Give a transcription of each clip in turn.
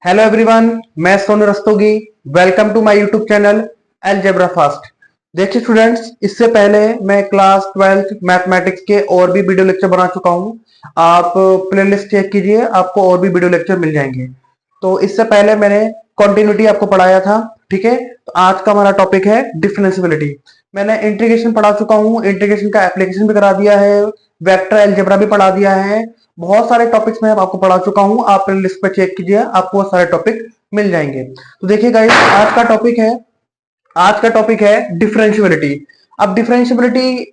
Hello everyone, मैं Sonu Rastogi. Welcome to my YouTube channel algebra fast. देखिए students, इससे पहले मैं क्लास 12th मैथमेटिक्स के और भी वीडियो लेक्चर बना चुका हूं। आप प्लेलिस्ट चेक कीजिए, आपको और भी वीडियो लेक्चर मिल जाएंगे। तो इससे पहले मैंने कंटिन्यूटी आपको पढ़ाया था, ठीक है। तो आज का हमारा टॉपिक है डिफरेंशियबिलिटी। मैंने इंटीग्रेशन पढ़ा चुका हूँ, इंटीग्रेशन का एप्लीकेशन भी करा दिया है, वेक्टर अलजेब्रा भी पढ़ा दिया है। बहुत सारे टॉपिक्स मैं आपको पढ़ा चुका हूं। आप अपने लिस्ट पे चेक कीजिए, आपको बहुत सारे टॉपिक मिल जाएंगे। तो देखिए गाइस, आज का टॉपिक है डिफरेंशियबिलिटी। अब डिफरेंशियबिलिटी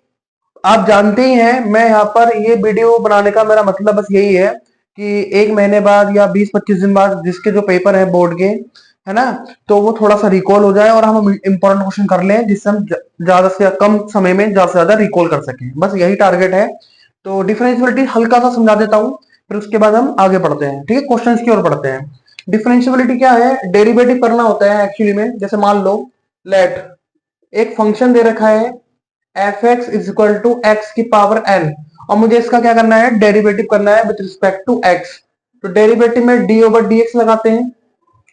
आप जानते ही हैं। मैं यहाँ पर ये वीडियो बनाने का मेरा मतलब बस यही है कि एक महीने बाद या 20-25 दिन बाद जिसके जो पेपर है बोर्ड के, है ना, तो वो थोड़ा सा रिकॉल हो जाए और हम इंपॉर्टेंट क्वेश्चन कर लें, जिससे हम ज्यादा से कम समय में ज्यादा से ज्यादा रिकॉल कर सकें। बस यही टारगेट है। तो डिफरेंशियबिलिटी हल्का सा समझा देता हूँ, फिर उसके बाद हम आगे बढ़ते हैं, ठीक है। क्वेश्चंस की ओर बढ़ते हैं। डिफरेंशियबिलिटी क्या है? डेरिवेटिव करना होता है एक्चुअली में। जैसे मान लो, लेट एक फंक्शन दे रखा है f x is equal to x की पावर एन, और मुझे इसका क्या करना है? डेरिवेटिव करना है विद रिस्पेक्ट टू एक्स। तो डेरिवेटिव में डी ओवर डी एक्स लगाते हैं।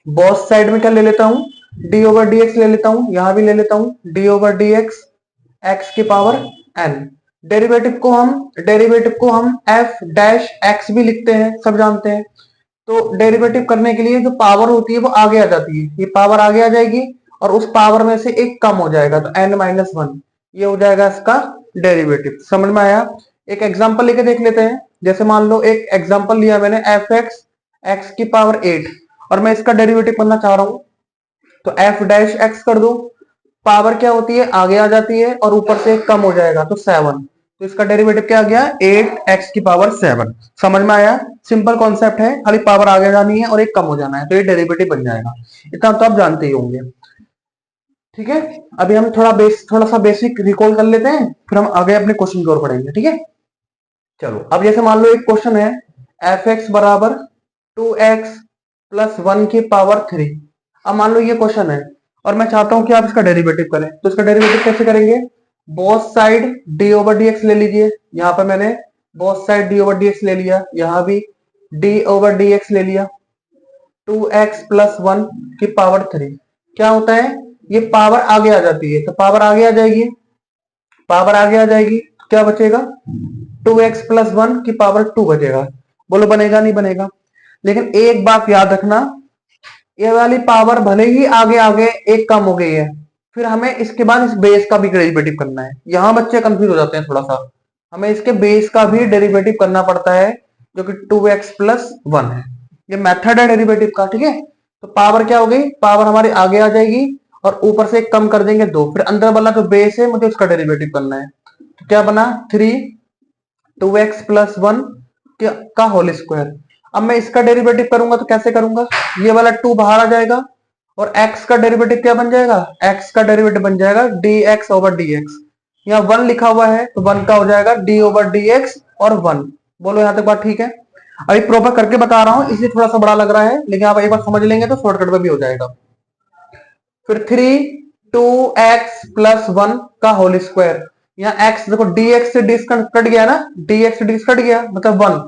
बोथ साइड में क्या ले लेता हूं? डी ओवर डी एक्स ले लेता हूं, यहां भी ले लेता हूं D over d x, x की पावर एन। डेरिवेटिव को हम एफ डैश एक्स भी लिखते हैं, सब जानते हैं। तो डेरिवेटिव करने के लिए जो पावर होती है वो आगे आ जाती है, ये पावर आगे आ जाएगी और उस पावर में से एक कम हो जाएगा, तो n-1 ये हो जाएगा इसका डेरिवेटिव। समझ में आया? एक एग्जांपल लेके देख लेते हैं। जैसे मान लो एक एग्जांपल लिया मैंने, एफ एक्स एक्स की पावर 8, और मैं इसका डेरिवेटिव करना चाह रहा हूं, तो एफ डैश एक्स कर दो। पावर क्या होती है? आगे आ जाती है और ऊपर से कम हो जाएगा, तो 7। तो इसका डेरिवेटिव क्या आ गया? 8x की पावर 7। समझ में आया? सिंपल कॉन्सेप्ट है, खाली पावर आगे जानी है और एक कम हो जाना है, तो ये डेरिवेटिव बन जाएगा। इतना तो आप जानते ही होंगे, ठीक है। अभी हम थोड़ा सा बेसिक रिकॉल कर लेते हैं, फिर हम आगे अपने क्वेश्चन की ओर बढ़ेंगे, ठीक है। चलो, अब जैसे मान लो एक क्वेश्चन है, एफ एक्स बराबर 2x प्लस 1 की पावर 3। अब मान लो ये क्वेश्चन है और मैं चाहता हूं कि आप इसका डेरिवेटिव करें। तो इसका डेरिवेटिव कैसे करेंगे? Both side d over d x ले लीजिए। यहां पर मैंने both side d over d x ले लिया, यहां भी डी ओवर डी एक्स ले लिया। 2x प्लस 1 की पावर 3 क्या होता है? ये पावर आगे आ जाती है, तो पावर आगे आ जाएगी, पावर आगे आ जाएगी तो क्या बचेगा? 2x प्लस 1 की पावर 2 बचेगा। बोलो बनेगा नहीं बनेगा? लेकिन एक बात याद रखना, ये वाली पावर भले ही आगे आगे एक कम हो गई है, फिर हमें इसके बाद इस बेस का भी डेरिवेटिव करना है। यहां बच्चे कंफ्यूज हो जाते हैं थोड़ा सा। हमें इसके बेस का भी डेरिवेटिव करना पड़ता है, जो कि 2x प्लस 1 है। ये मेथड है डेरिवेटिव का, ठीक है। तो पावर क्या हो गई? पावर हमारी आगे आ जाएगी और ऊपर से एक कम कर देंगे 2, फिर अंदर वाला जो बेस है मुझे उसका डेरिवेटिव करना है। तो क्या बना? 3 2x प्लस 1 का होल स्क्वायर। अब मैं इसका डेरिवेटिव करूंगा तो कैसे करूंगा? ये वाला 2 बाहर आ जाएगा और x का डेरिवेटिव क्या बन जाएगा? x का डेरिवेटिव बन जाएगा dx ओवर dx। यहाँ 1 लिखा हुआ है तो 1 का हो जाएगा d ओवर dx और 1। बोलो यहां तक बात ठीक है? अभी प्रॉपर करके बता रहा हूं इसलिए थोड़ा सा बड़ा लग रहा है, लेकिन आप एक बार समझ लेंगे तो शॉर्टकट में भी हो जाएगा। फिर 3 2x प्लस 1 का होल स्क्वायर। यहाँ x देखो, dx से dx कट गया ना, dx से dx कट गया मतलब 1,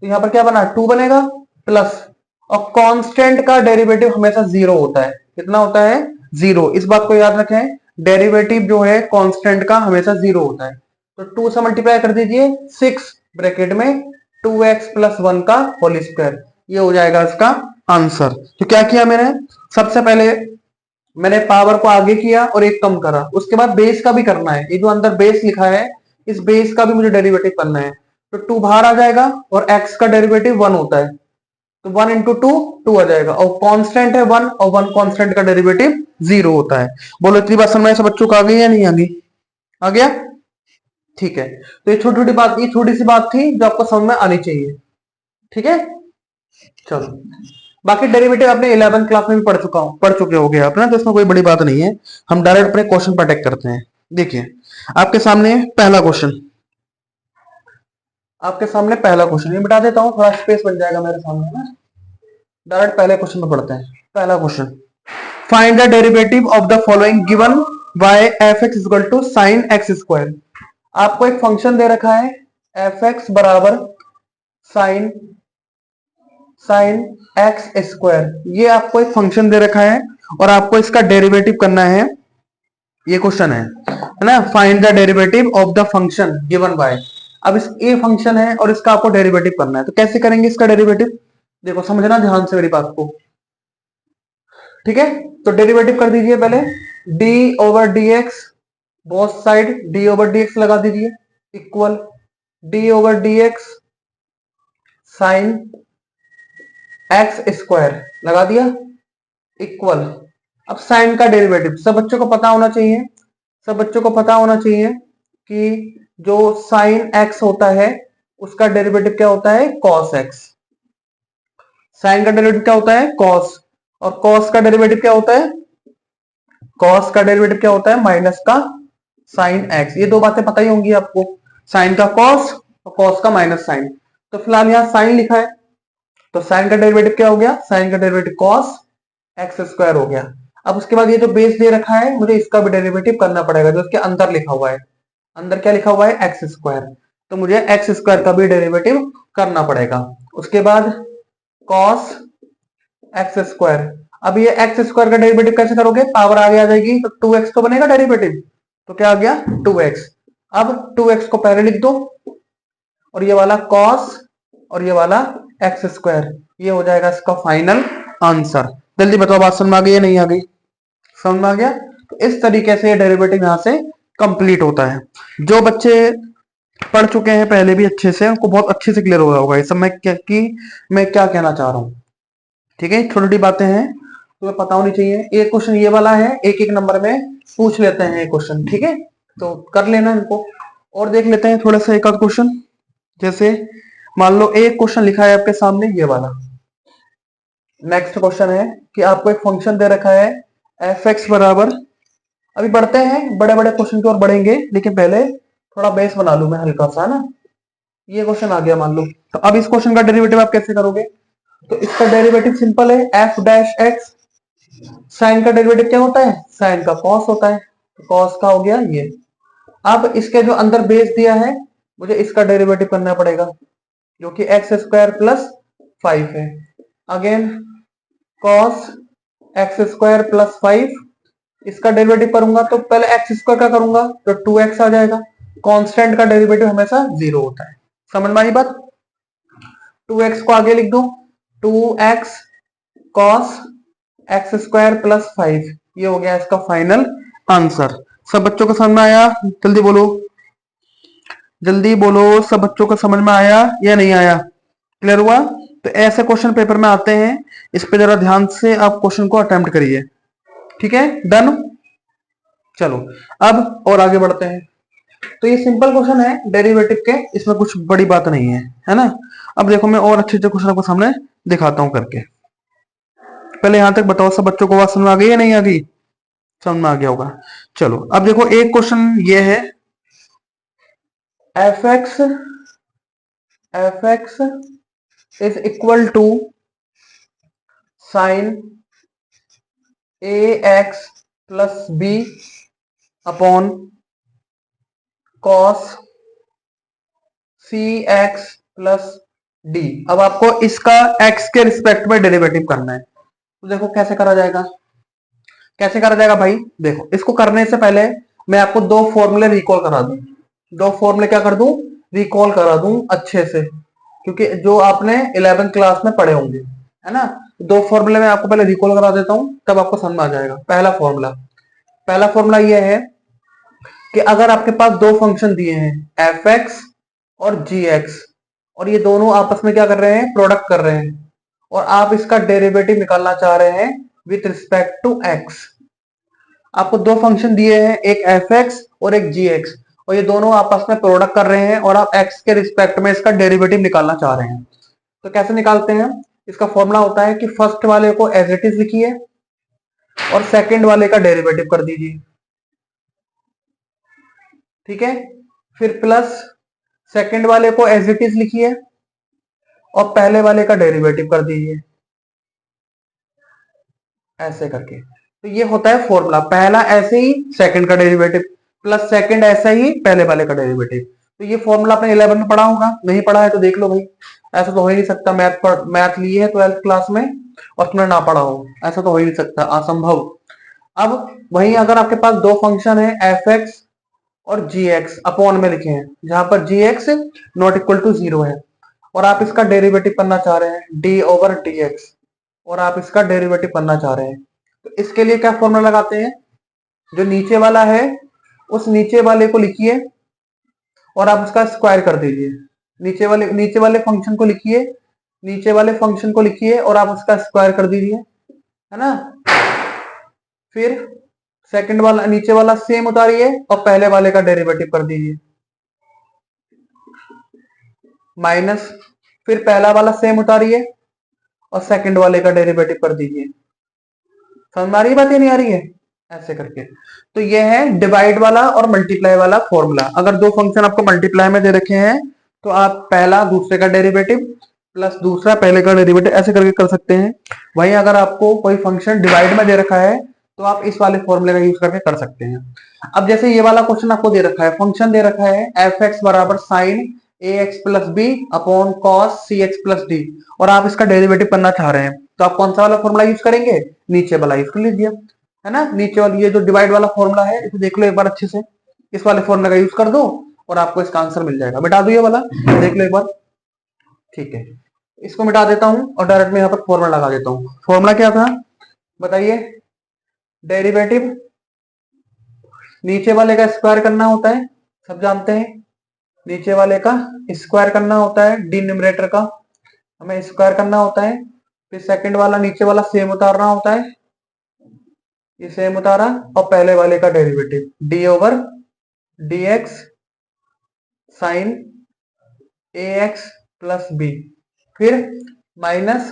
तो यहाँ पर क्या बना? 2 बनेगा प्लस, और कांस्टेंट का डेरिवेटिव हमेशा 0 होता है। कितना होता है? 0। इस बात को याद रखें, डेरिवेटिव जो है कांस्टेंट का हमेशा 0 होता है। तो 2 से मल्टीप्लाई कर दीजिए, 6 ब्रैकेट में 2x प्लस 1 का होल स्क्वायर। ये हो जाएगा इसका आंसर। तो क्या किया मैंने? सबसे पहले मैंने पावर को आगे किया और एक कम करा, उसके बाद बेस का भी करना है। ये जो अंदर बेस लिखा है, इस बेस का भी मुझे डेरिवेटिव करना है। तो 2 बाहर आ जाएगा और x का डेरिवेटिव 1 होता है, तो 1 इंटू 2 2 आ जाएगा, और कांस्टेंट है 1, और 1 कांस्टेंट का डेरिवेटिव 0 होता है। बोलो इतनी बात समझ में सब बच्चों को आ गई या नहीं आ गई? आ गया? ठीक है। तो ये छोटी छोटी बात, ये छोटी सी बात थी जो आपको समझ में आनी चाहिए, ठीक है। चलो, बाकी डेरिवेटिव आपने 11th क्लास में भी पढ़ चुके हो गए आप ना, तो इसमें कोई बड़ी बात नहीं है। हम डायरेक्ट अपने क्वेश्चन पर अटैक करते हैं। देखिए, आपके सामने पहला क्वेश्चन, ये बता देता हूं, थोड़ा स्पेस बन जाएगा मेरे सामने ना। डायरेक्ट पहले क्वेश्चन में पढ़ते हैं। पहला question, find the derivative of the following given by f x equal to sine x square. आपको एक फंक्शन दे रखा है एफ एक्स बराबर साइन साइन एक्स स्क्वायर, ये आपको एक फंक्शन दे रखा है और आपको इसका डेरिवेटिव करना है। ये क्वेश्चन है ना, find the derivative of the function given by. अब इस ये फंक्शन है और इसका आपको डेरिवेटिव करना है, तो कैसे करेंगे इसका डेरिवेटिव, देखो समझना ध्यान से मेरी बात को, ठीक है। तो डेरिवेटिव कर दीजिए पहले, D over d x, both side d over d x लगा दीजिए, equal D over d x sine x square लगा दिया, इक्वल। अब साइन का डेरिवेटिव सब बच्चों को पता होना चाहिए, सब बच्चों को पता होना चाहिए कि जो साइन एक्स होता है उसका डेरिवेटिव क्या होता है, कॉस एक्स। साइन का डेरिवेटिव क्या होता है, कॉस, और कॉस का डेरिवेटिव क्या होता है, कॉस का डेरिवेटिव क्या होता है, माइनस का साइन एक्स। ये दो बातें पता ही होंगी आपको, साइन का कॉस और कॉस का माइनस साइन। तो फिलहाल यहाँ साइन लिखा है, तो साइन का डेरिवेटिव क्या हो गया, साइन का डेरिवेटिव कॉस एक्स स्क्वायर हो गया। अब उसके बाद ये जो बेस दे रखा है मुझे इसका भी डेरिवेटिव करना पड़ेगा, जो इसके अंदर लिखा हुआ है, अंदर क्या लिखा हुआ है, एक्स स्क्वायर, तो मुझे एक्स स्क्वायर का भी डेरिवेटिव करना पड़ेगा। उसके बाद कॉस एक्स स्क्वायर, अब ये एक्स स्क्वायर का डेरिवेटिव कैसे करोगे, पावर आगे आ जाएगी तो 2x तो बनेगा डेरिवेटिव, तो क्या आ गया 2x। अब 2x को पहले लिख दो और ये वाला कॉस और ये वाला एक्स स्क्वायर, ये हो जाएगा इसका फाइनल आंसर। जल्दी बताओ बात समझ में आ गई या नहीं आ गई, समझ में आ गया। तो इस तरीके से डेरिवेटिव यहां से कंप्लीट होता है। जो बच्चे पढ़ चुके हैं पहले भी अच्छे से, उनको बहुत अच्छे से क्लियर हो गया होगा ये सब मैं क्या कहना चाह रहा हूँ, ठीक है। छोटी छोटी बातें हैं तुम्हें पता होनी चाहिए। एक क्वेश्चन ये वाला है, एक एक नंबर में पूछ लेते हैं ये क्वेश्चन, ठीक है, तो कर लेना इनको। और देख लेते हैं थोड़ा सा एक आध क्वेश्चन, जैसे मान लो एक क्वेश्चन लिखा है आपके सामने ये वाला। नेक्स्ट क्वेश्चन है कि आपको एक फंक्शन दे रखा है एफ एक्स बराबर, अभी बढ़ते हैं बड़े बड़े क्वेश्चन की ओर बढ़ेंगे, लेकिन पहले थोड़ा बेस बना लूं मैं हल्का सा ना। ये क्वेश्चन आ गया मान लो, तो अब इस क्वेश्चन का डेरिवेटिव आप कैसे करोगे, तो इसका डेरिवेटिव सिंपल है, एफ डैश एक्स। साइन का डेरिवेटिव क्या होता है, साइन का कॉस होता है, तो कॉस का हो गया ये। अब इसके जो अंदर बेस दिया है मुझे इसका डेरिवेटिव करना पड़ेगा, जो कि एक्स स्क्वायर प्लस 5 है। Again cos x square plus 5, इसका डेरिवेटिव करूंगा तो पहले एक्स स्क्वायर का करूंगा तो 2x आ जाएगा। कांस्टेंट का डेरिवेटिव हमेशा 0 होता है, समझ में आई बात। 2x को आगे लिख दो, 2x cos x square plus 5, ये हो गया इसका फाइनल आंसर। सब बच्चों को समझ में आया, जल्दी बोलो, जल्दी बोलो, सब बच्चों को समझ में आया या नहीं आया, क्लियर हुआ। तो ऐसे क्वेश्चन पेपर में आते हैं, इस पे जरा ध्यान से आप क्वेश्चन को अटेम्प्ट करिए, ठीक है, डन। चलो अब और आगे बढ़ते हैं। तो ये सिंपल क्वेश्चन है डेरिवेटिव के, इसमें कुछ बड़ी बात नहीं है ना। अब देखो मैं और अच्छे अच्छे क्वेश्चन आपको सामने दिखाता हूं करके। पहले यहां तक बताओ सब बच्चों को बात समझ में आ गई या नहीं आ गई, समझ में आ गया होगा। चलो अब देखो एक क्वेश्चन ये है, f x is equal to sine a x plus b upon cos c x plus d. अब आपको इसका एक्स के रिस्पेक्ट में डेरिवेटिव करना है, तो देखो कैसे करा जाएगा, कैसे करा जाएगा भाई। देखो इसको करने से पहले मैं आपको दो फॉर्मूले रिकॉल करा दूं, दो फॉर्मूले क्या कर दूं, रिकॉल करा दूं अच्छे से, क्योंकि जो आपने 11th क्लास में पढ़े होंगे, है ना। दो फॉर्मूले मैं आपको पहले रिकॉल करा देता हूं, तब आपको समझ में आ जाएगा। पहला फॉर्मूला यह है कि अगर आपके पास दो फंक्शन दिए हैं एफ एक्स और जी एक्स, और ये दोनों आपस में क्या कर रहे हैं, प्रोडक्ट कर रहे हैं, और आप इसका डेरिवेटिव निकालना चाह रहे हैं विथ रिस्पेक्ट टू एक्स। आपको दो फंक्शन दिए हैं, एक एफ एक्स और एक जी एक्स, और ये दोनों आपस में प्रोडक्ट कर रहे हैं और आप एक्स के रिस्पेक्ट में इसका डेरिवेटिव निकालना चाह रहे हैं। तो कैसे निकालते हैं, इसका फॉर्मूला होता है कि फर्स्ट वाले को एज इट इज लिखिए और सेकंड वाले का डेरिवेटिव कर दीजिए, ठीक है। फिर प्लस सेकंड वाले को एज इट इज लिखिए और पहले वाले का डेरिवेटिव कर दीजिए, ऐसे करके। तो ये होता है फॉर्मूला, पहला ऐसे ही सेकंड का डेरिवेटिव प्लस सेकंड ऐसा ही पहले वाले का डेरिवेटिव। तो ये फॉर्मूला आपने 11 में पढ़ा होगा, नहीं पढ़ा है तो देख लो भाई। ऐसा तो हो ही नहीं सकता, मैथ लिए है 12th क्लास में और तुमने ना पढ़ा हो, ऐसा तो हो ही नहीं सकता, असंभव। अब वहीं अगर आपके पास दो फंक्शन है एफ एक्स और जी एक्स अपॉन में लिखे हैं, जहां पर g x not equal to zero है, और आप इसका डेरिवेटिव करना चाह रहे हैं डी ओवर डी एक्स, और आप इसका डेरिवेटिव करना चाह रहे हैं, तो इसके लिए क्या फॉर्मूला लगाते हैं, जो नीचे वाला है उस नीचे वाले को लिखिए और आप उसका स्क्वायर कर दीजिए, नीचे वाले फंक्शन को लिखिए, नीचे वाले फंक्शन को लिखिए और आप उसका स्क्वायर कर दीजिए, है ना। फिर सेकंड वाला नीचे वाला सेम उतारिए और पहले वाले का डेरिवेटिव कर दीजिए, माइनस, फिर पहला वाला सेम उतारिए और सेकंड वाले का डेरिवेटिव कर दीजिए। समझ में आ रही है बात या नहीं आ रही है, ऐसे करके। तो ये है डिवाइड वाला और मल्टीप्लाई वाला फॉर्मूला। अगर दो फंक्शन आपको मल्टीप्लाई में दे रखे हैं तो आप पहला दूसरे का डेरिवेटिव प्लस दूसरा पहले का डेरिवेटिव ऐसे करके कर सकते हैं। वहीं अगर आपको कोई फंक्शन डिवाइड में दे रखा है तो आप इस वाले फॉर्मूले का यूज करके कर सकते हैं। अब जैसे ये वाला क्वेश्चन आपको दे रखा है, फंक्शन दे रखा है एफ एक्स बराबर sine a x plus b upon cos c x plus d, और आप इसका डेरिवेटिव करना चाह रहे हैं, तो आप कौन सा वाला फॉर्मूला यूज करेंगे, नीचे वाला यूज कर लीजिए, है ना। नीचे वाली ये जो डिवाइड वाला फॉर्मूला है इसे देख लो एक बार अच्छे से, इस वाले फॉर्मूला का यूज कर दो और आपको इसका आंसर मिल जाएगा। मिटा दो ये वाला, देख लो एक बार, ठीक है। इसको मिटा देता हूं और डायरेक्ट में यहाँ पर फॉर्मूला लगा देता हूँ। फॉर्मूला क्या था बताइए, डेरिवेटिव नीचे वाले का स्क्वायर करना होता है, सब जानते हैं, नीचे वाले का स्क्वायर करना होता है, डिनोमिनेटर का हमें स्क्वायर करना होता है। फिर सेकंड वाला नीचे वाला सेम उतारना होता है, ये सेम उतारा, और पहले वाले का derivative d over d x sine a x plus b, फिर माइनस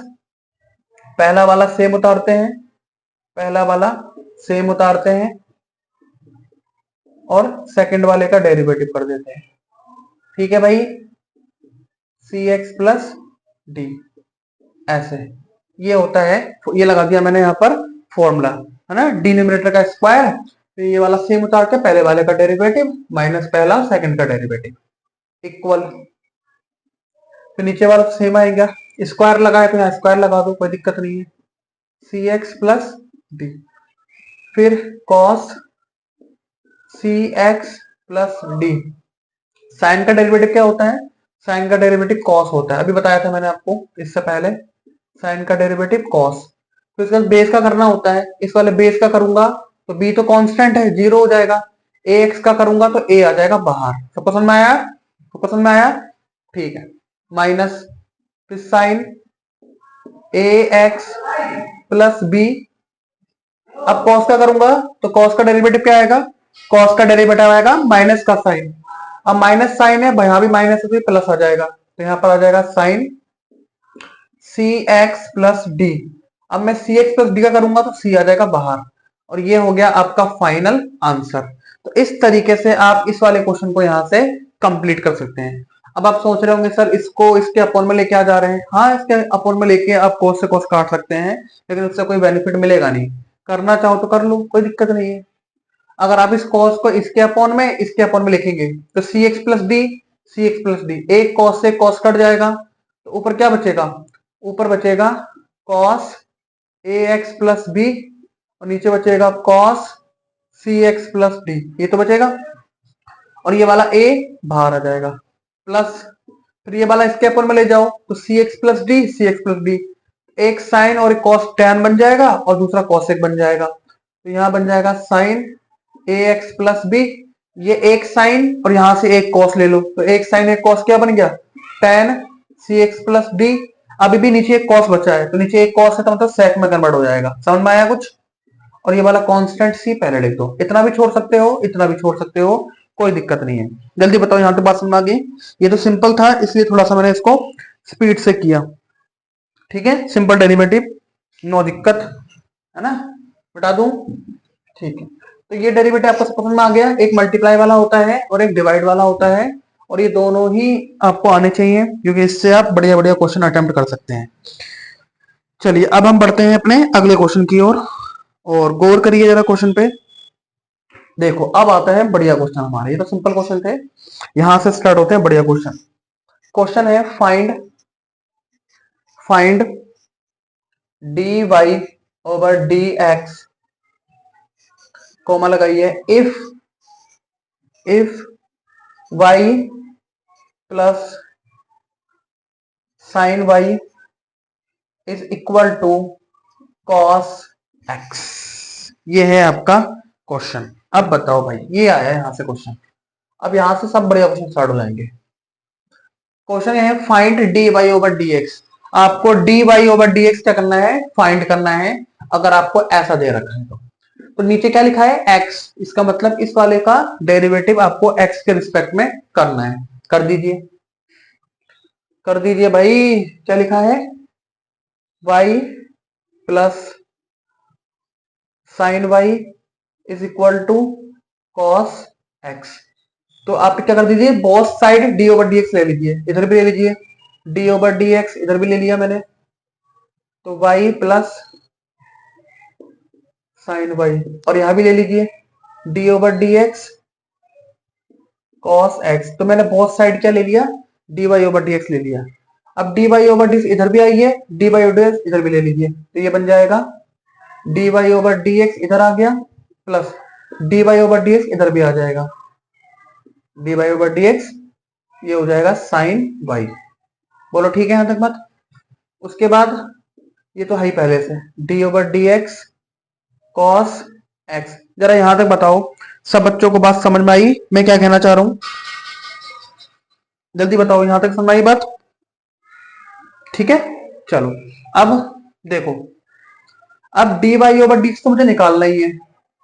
पहला वाला सेम उतारते हैं, पहला वाला सेम उतारते हैं और सेकंड वाले का डेरिवेटिव कर देते हैं, ठीक है भाई, सी एक्स प्लस डी, ऐसे ये होता है। ये लगा दिया मैंने यहाँ पर फॉर्मूला, है ना, डिनोमिनेटर का स्क्वायर, फिर ये वाला सेम उतार के पहले वाले का डेरिवेटिव माइनस पहला सेकंड का डेरिवेटिव इक्वल, फिर नीचे वाला सेम आएगा, स्क्वायर लगाए तो यहाँ स्क्वायर लगा दो, कोई दिक्कत नहीं है, सी एक्स प्लस डी, फिर cos c x plus D, sign का डेरिवेटिव क्या होता है, साइन का डेरिवेटिव कॉस होता है, अभी बताया था मैंने आपको इससे पहले, साइन का डेरिवेटिव कॉस। तो इसका बेस का करना होता है, इस वाले बेस का करूंगा तो बी तो कांस्टेंट है, जीरो हो जाएगा, ए एक्स का करूंगा तो ए आ जाएगा बाहर। सबको समझ में आया, सबको समझ में आया, ठीक है, माइनस फिर sign a x plus B, अब कॉस का करूंगा तो कॉस का डेरिवेटिव क्या आएगा, कॉस का डेरिवेटिव आएगा माइनस का साइन, अब माइनस साइन है यहां भी माइनस है प्लस आ जाएगा, तो यहां पर आ जाएगा साइन सी एक्स प्लस डी, अब मैं सी एक्स प्लस डी का करूंगा तो सी आ जाएगा बाहर, और ये हो गया आपका फाइनल आंसर। तो इस तरीके से आप इस वाले क्वेश्चन को यहां से कंप्लीट कर सकते हैं। अब आप सोच रहे होंगे सर इसको इसके अपॉन में लेके आ जा रहे हैं, हाँ इसके अपॉन में लेके आप कोस से कोस काट सकते हैं, लेकिन उससे कोई बेनिफिट मिलेगा नहीं, करना चाहो तो कर लो, कोई दिक्कत नहीं है। अगर आप इस कॉस को इसके अपॉन में लिखेंगे तो सी एक्स प्लस डी, सी एक्स प्लस डी, एक कॉस से कॉस कट जाएगा तो ऊपर क्या बचेगा, ऊपर बचेगा cos A x plus B और नीचे बचेगा cos c x plus D, ये तो बचेगा, और ये वाला ए बाहर आ जाएगा, प्लस फिर ये वाला इसके अपॉन में ले जाओ तो सी एक्स प्लस डी, सी एक्स प्लस डी, एक साइन और एक कॉस टैन बन जाएगा और दूसरा कॉसेक बन जाएगा, तो यहां बन जाएगा sign a x plus B, ये एक साइन और यहां से एक कॉस ले लो तो एक साइन एक कॉस क्या बन गया, टेन सी एक्स प्लस डी, अभी भी नीचे एक कॉस बचा है तो नीचे एक कॉस है तो मतलब सेक में कन्वर्ट हो जाएगा, समझ में आया कुछ। और ये वाला कांस्टेंट सी पहले लिख दो, इतना भी छोड़ सकते हो इतना भी छोड़ सकते हो, कोई दिक्कत नहीं है। जल्दी बताओ यहाँ तो बात समझ आ गई, ये तो सिंपल था इसलिए थोड़ा सा मैंने इसको स्पीड से किया, ठीक है, सिंपल डेरिवेटिव, नो दिक्कत, है ना, बता दूं, ठीक है। तो ये डेरिवेटिव आपको समझ में आ गया, एक मल्टीप्लाई वाला होता है और एक डिवाइड वाला होता है, और ये दोनों ही आपको आने चाहिए क्योंकि इससे आप बढ़िया बढ़िया क्वेश्चन अटेम्प्ट कर सकते हैं। चलिए अब हम बढ़ते हैं अपने अगले क्वेश्चन की ओर, और गौर करिए जरा क्वेश्चन पे। देखो अब आता है बढ़िया क्वेश्चन हमारे, ये तो सिंपल क्वेश्चन थे, यहां से स्टार्ट होते हैं बढ़िया क्वेश्चन। क्वेश्चन है find find d y over d x, comma लगाइए, if y plus sine y is equal to cos x. ये है आपका क्वेश्चन। अब बताओ भाई, ये आया है यहां से क्वेश्चन। अब यहां से सब बढ़िया क्वेश्चन स्टार्ट हो जाएंगे। क्वेश्चन है find d y over d x. आपको d y over d x क्या करना है, फाइंड करना है। अगर आपको ऐसा दे रखा है तो नीचे क्या लिखा है, एक्स, इसका मतलब इस वाले का डेरिवेटिव आपको एक्स के रिस्पेक्ट में करना है। कर दीजिए, कर दीजिए भाई। क्या लिखा है, y plus sine y is equal to cos x. तो आप क्या कर दीजिए, both side d over d x ले लीजिए, इधर भी ले लीजिए डी ओवर डी एक्स, इधर भी ले लिया मैंने। तो y प्लस साइन वाई, और यहां भी ले लीजिए d over d x cos x. तो मैंने बोथ साइड क्या ले लिया, d y over d x ले लिया। अब d y over d x इधर भी आई है, d y over d x इधर भी ले लीजिए। तो ये बन जाएगा d y over d x इधर आ गया, plus d y over d x इधर भी आ जाएगा, d y over d x, ये हो जाएगा साइन वाई। बोलो ठीक है यहां तक बात। उसके बाद ये तो है ही पहले से, D over d x cos x. जरा यहां तक बताओ, सब बच्चों को बात समझ में आई मैं क्या कहना चाह रहा हूं? जल्दी बताओ, यहां तक समझ में आई बात? ठीक है, चलो अब देखो, अब d y over d x तो मुझे निकालना ही है,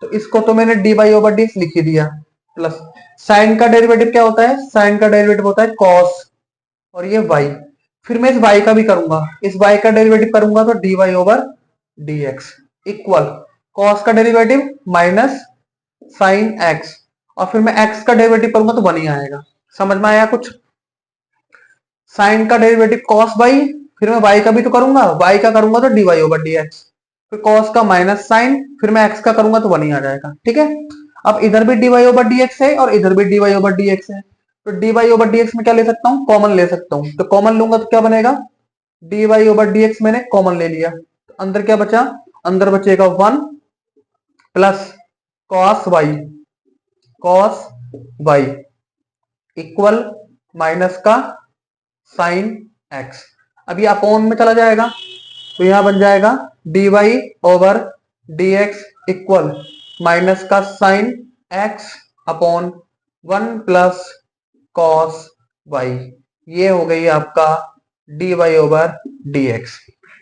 तो इसको तो मैंने d y over d x लिख ही दिया। प्लस साइन का डेरिवेटिव क्या होता है, साइन का डेरिवेटिव होता है कॉस, और ये वाई। फिर मैं इस वाई का भी करूंगा, इस वाई का डेरिवेटिव करूंगा तो d y over d x equal cos का डेरिवेटिव माइनस साइन एक्स, और फिर मैं एक्स का डेरिवेटिव करूंगा तो 1 ही आएगा। समझ में आया कुछ? साइन का डेरिवेटिव कॉस वाई, फिर मैं वाई का भी तो करूंगा, वाई का करूंगा तो d y over d x, फिर कॉस का माइनस साइन, फिर मैं एक्स का करूंगा तो 1 ही आ जाएगा। ठीक है, अब इधर भी d y over d x है और इधर भी d y over d x है, तो d y over d x में क्या ले सकता हूँ, कॉमन ले सकता हूँ। तो कॉमन लूंगा तो क्या बनेगा, d y over d x मैंने कॉमन ले लिया, तो अंदर क्या बचा, अंदर बचेगा 1 plus cos y equal minus का साइन एक्स। अब ये अपॉन में चला जाएगा, तो यहां बन जाएगा d y over d x equal minus का sine x upon 1 plus cos y. ये हो गई आपका d y over d x,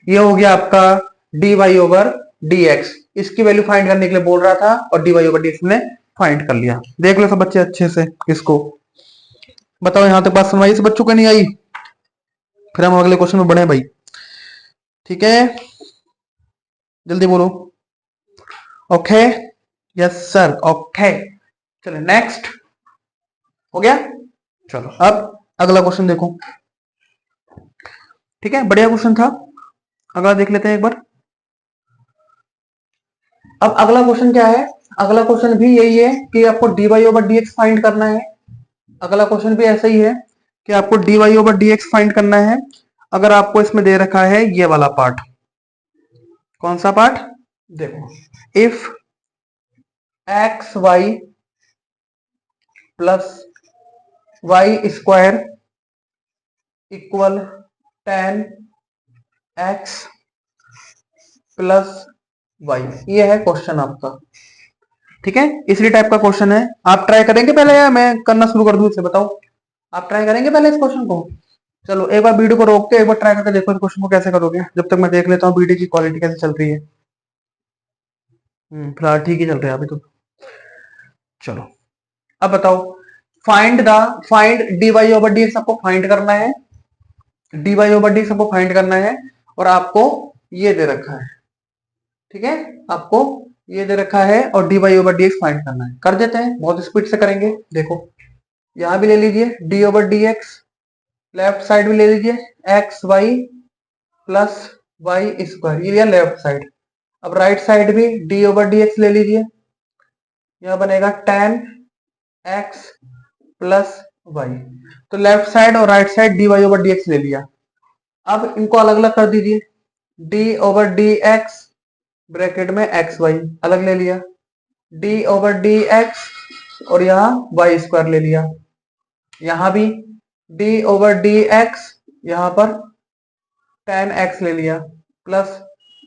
ये हो गया आपका d y over d x. इसकी वैल्यू फाइंड करने के लिए बोल रहा था और d y over d x ने फाइंड कर लिया। देख लो सब बच्चे अच्छे से इसको। बताओ यहां तक बात समझ आई, सब बच्चों को नहीं आई? फिर हम अगले क्वेश्चन में बढ़े भाई। ठीक है, जल्दी बोलो। Okay, yes sir, okay. चलो नेक्स्ट, हो गया। चलो अब अगला क्वेश्चन देखो। ठीक है, बढ़िया क्वेश्चन था। अगला देख लेते हैं एक बार। अब अगला क्वेश्चन क्या है, अगला क्वेश्चन भी यही है कि आपको d y over d x find करना है। अगला क्वेश्चन भी ऐसा ही है कि आपको d y over d x find करना है। अगर आपको इसमें दे रखा है ये वाला पार्ट, कौन सा पार्ट, देखो, if x y plus y square equal 10x plus y, ये है क्वेश्चन आपका। ठीक है, इसी टाइप का क्वेश्चन है। आप ट्राई करेंगे पहले या मैं करना शुरू कर दूं इसे, बताओ? आप ट्राई करेंगे पहले इस क्वेश्चन को? चलो एक बार वीडियो को रोक के एक बार ट्राई करके देखो इस क्वेश्चन को कैसे करोगे, जब तक मैं देख लेता हूँ वीडियो की क्वालिटी कैसे चल रही है। फिलहाल ठीक ही चल रहा है अभी तो। चलो अब बताओ, find d y over d x आपको फाइंड करना है, d y over d x आपको फाइंड करना है, और आपको ये दे रखा है। ठीक है, आपको ये दे रखा है और d y over d x find करना है। कर देते हैं, बहुत स्पीड से करेंगे। देखो यहां भी ले लीजिए d over d x, left side भी ले लीजिए x y plus y square, ये लिया लेफ्ट साइड। अब राइट साइड भी डी ओवर डी एक्स ले लीजिए, यहां बनेगा 10x प्लस वाई। तो लेफ्ट साइड और right side d y over d x ले लिया। अब इनको अलग अलग कर दीजिए, d over d x bracket में एक्स वाई अलग ले लिया, डी ओवर डी एक्स और यहाँ वाई स्क्वायर ले लिया, यहां भी डी ओवर डी एक्स यहां पर टेन एक्स ले लिया plus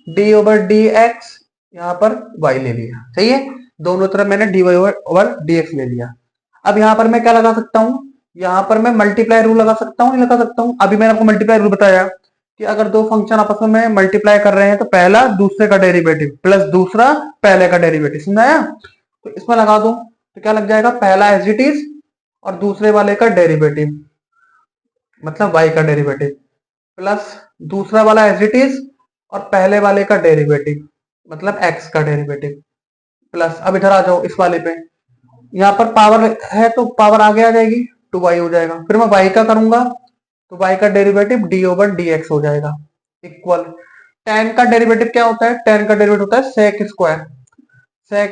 d over d x यहां पर वाई ले लिया। सही है, दोनों तरफ मैंने d y over d x ले लिया। अब यहां पर मैं क्या लगा सकता हूं, यहां पर मैं मल्टीप्लाई रूल लगा सकता हूं, नहीं लगा सकता हूं। अभी मैंने आपको मल्टीप्लाई रूल बताया कि अगर दो फंक्शन आपस में मल्टीप्लाई कर रहे हैं तो पहला दूसरे का डेरिवेटिव प्लस दूसरा पहले का डेरिवेटिव, समझ आया? तो इसमें लगा दो तो क्या लग जाएगा, पहला एज इट इज और दूसरे वाले का डेरिवेटिव मतलब y का डेरिवेटिव प्लस दूसरा वाला एज इट इज और पहले वाले का डेरिवेटिव मतलब x का डेरिवेटिव प्लस, अब इधर आ जाओ इस वाले पे, यहाँ पर पावर है तो पावर आगे आ जाएगी 2y हो जाएगा, फिर मैं y का करूंगा तो y का derivative d over d x हो जाएगा इक्वल tan का डेरिवेटिव क्या होता है, tan का डेरिवेटिव होता है sec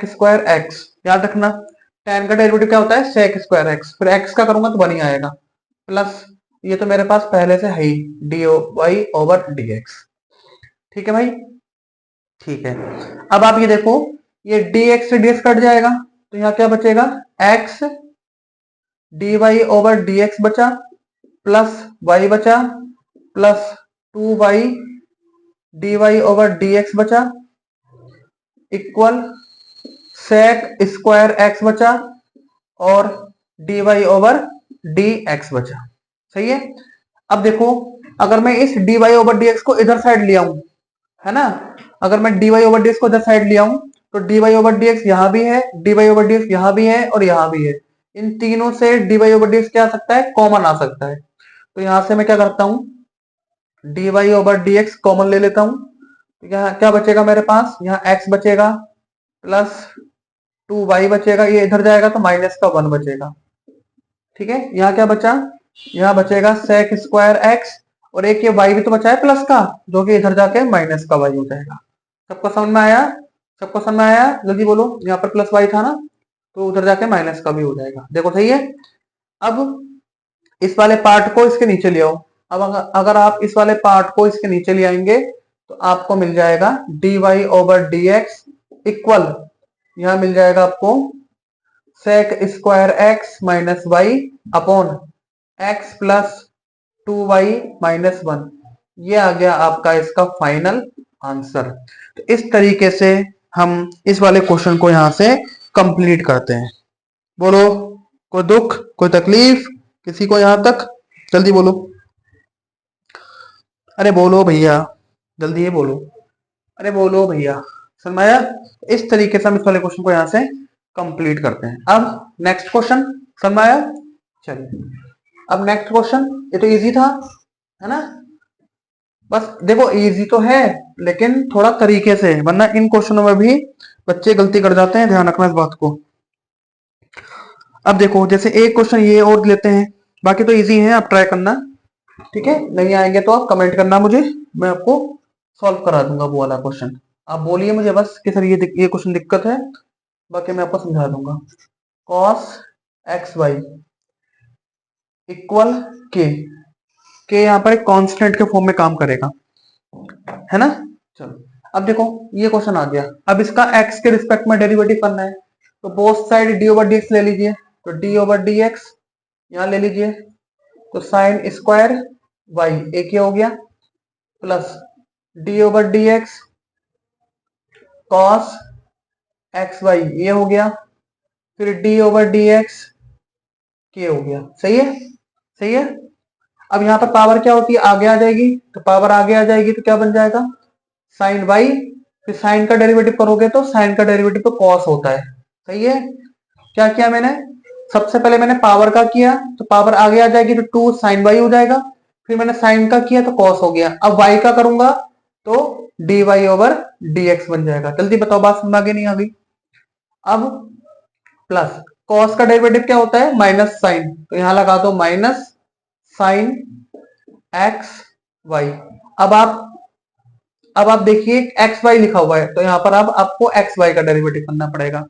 स्क्वायर x, याद रखना tan का डेरिवेटिव क्या होता है sec स्क्वायर x, फिर x का करूंगा तो 1 ही आएगा प्लस ये तो मेरे पास पहले से है ही d y over d x. ठीक है भाई, ठीक है। अब आप ये देखो ये dx से dx कट जाएगा तो यहाँ क्या बचेगा, x d y over d x बचा प्लस y बचा plus 2y d y over d x बचा इक्वल सेक स्क्वायर x बचा और d y over d x बचा। सही है, अब देखो अगर मैं इस d y over d x को इधर साइड ले आऊं, है ना, अगर मैं d y over d x को इधर साइड ले आऊं तो d y over d x यहां भी है, d y over d x यहां भी है और यहां भी है, इन तीनों से d y over d x क्या आ सकता है, कॉमन आ सकता है। तो यहां से मैं क्या करता हूं, d y over d x common ले लेता हूं, तो यहाँ क्या बचेगा मेरे पास, यहाँ x बचेगा प्लस 2y बचेगा, ये इधर जाएगा तो माइनस का 1 बचेगा। ठीक है, यहाँ क्या बचा, यहाँ बचेगा सेक स्क्वायर x और एक ये y भी तो बचा है प्लस का जो कि इधर जाके माइनस का y हो जाएगा। सबको समझ में आया, सबको समझ में आया, जल्दी बोलो, यहाँ पर प्लस y था ना तो उधर जाके माइनस का भी हो जाएगा। देखो सही है, अब इस वाले पार्ट को इसके नीचे ले आओ, अब अगर आप इस वाले पार्ट को इसके नीचे ले आएंगे तो आपको मिल जाएगा d y over d x equal, यहां मिल जाएगा आपको sec square x minus y upon x plus 2y minus 1, ये आ गया आपका इसका फाइनल आंसर। तो इस तरीके से हम इस वाले क्वेश्चन को यहां से कंप्लीट करते हैं। बोलो, कोई दुख कोई तकलीफ किसी को यहां तक, जल्दी बोलो, अरे बोलो भैया, जल्दी ये बोलो, अरे बोलो भैया, समझ आया? इस तरीके से हम इस वाले क्वेश्चन को यहां से कंप्लीट करते हैं। अब नेक्स्ट क्वेश्चन, समझ आया? चलिए अब नेक्स्ट क्वेश्चन, ये तो इजी था है ना, बस देखो इजी तो है लेकिन थोड़ा तरीके से, वरना इन क्वेश्चनों में भी बच्चे गलती कर जाते हैं, ध्यान रखना इस बात को। अब देखो जैसे एक क्वेश्चन ये और लेते हैं, बाकी तो इजी है, आप ट्राई करना। ठीक है, नहीं आएंगे तो आप कमेंट करना मुझे, मैं आपको सॉल्व करा दूंगा वो वाला क्वेश्चन। आप बोलिए मुझे बस कि सर ये क्वेश्चन दिक्कत है, बाकी मैं आपको समझा दूंगा। cos एक्स वाई इक्वल के यहाँ पर एक कांस्टेंट के फॉर्म में काम करेगा, है ना। चलो अब देखो ये क्वेश्चन आ गया, अब इसका x के रिस्पेक्ट में डेरिवेटिव करना है, तो both side d over d x ले लीजिए, तो डी ओवर डी एक्स यहाँ ले लीजिए, तो साइन स्क्वायर y एक ही हो गया plus d over d x cos x y ये हो गया, फिर डी ओवर डी एक्स के हो गया। सही है, सही है। अब यहाँ पर पावर क्या होती है, आगे आ जाएगी, तो पावर आगे आ जाएगी तो क्या बन जाएगा, साइन वाई, फिर साइन का डेरिवेटिव करोगे तो साइन का डेरिवेटिव तो कॉस होता है। सही है, क्या किया मैंने, सबसे पहले मैंने पावर का किया तो पावर आगे आ जाएगी तो 2 साइन वाई हो जाएगा, फिर मैंने साइन का किया तो कॉस हो गया, अब वाई का करूंगा तो d y over d x बन जाएगा। जल्दी बताओ बात समझ आगे नहीं आ गई। अब प्लस कॉस का डेरिवेटिव क्या होता है, माइनस साइन, तो यहां लगा दो माइनस साइन एक्स वाई। अब आप देखिए एक्स वाई लिखा हुआ है तो यहां पर अब आपको एक्स वाई का डेरिवेटिव करना पड़ेगा।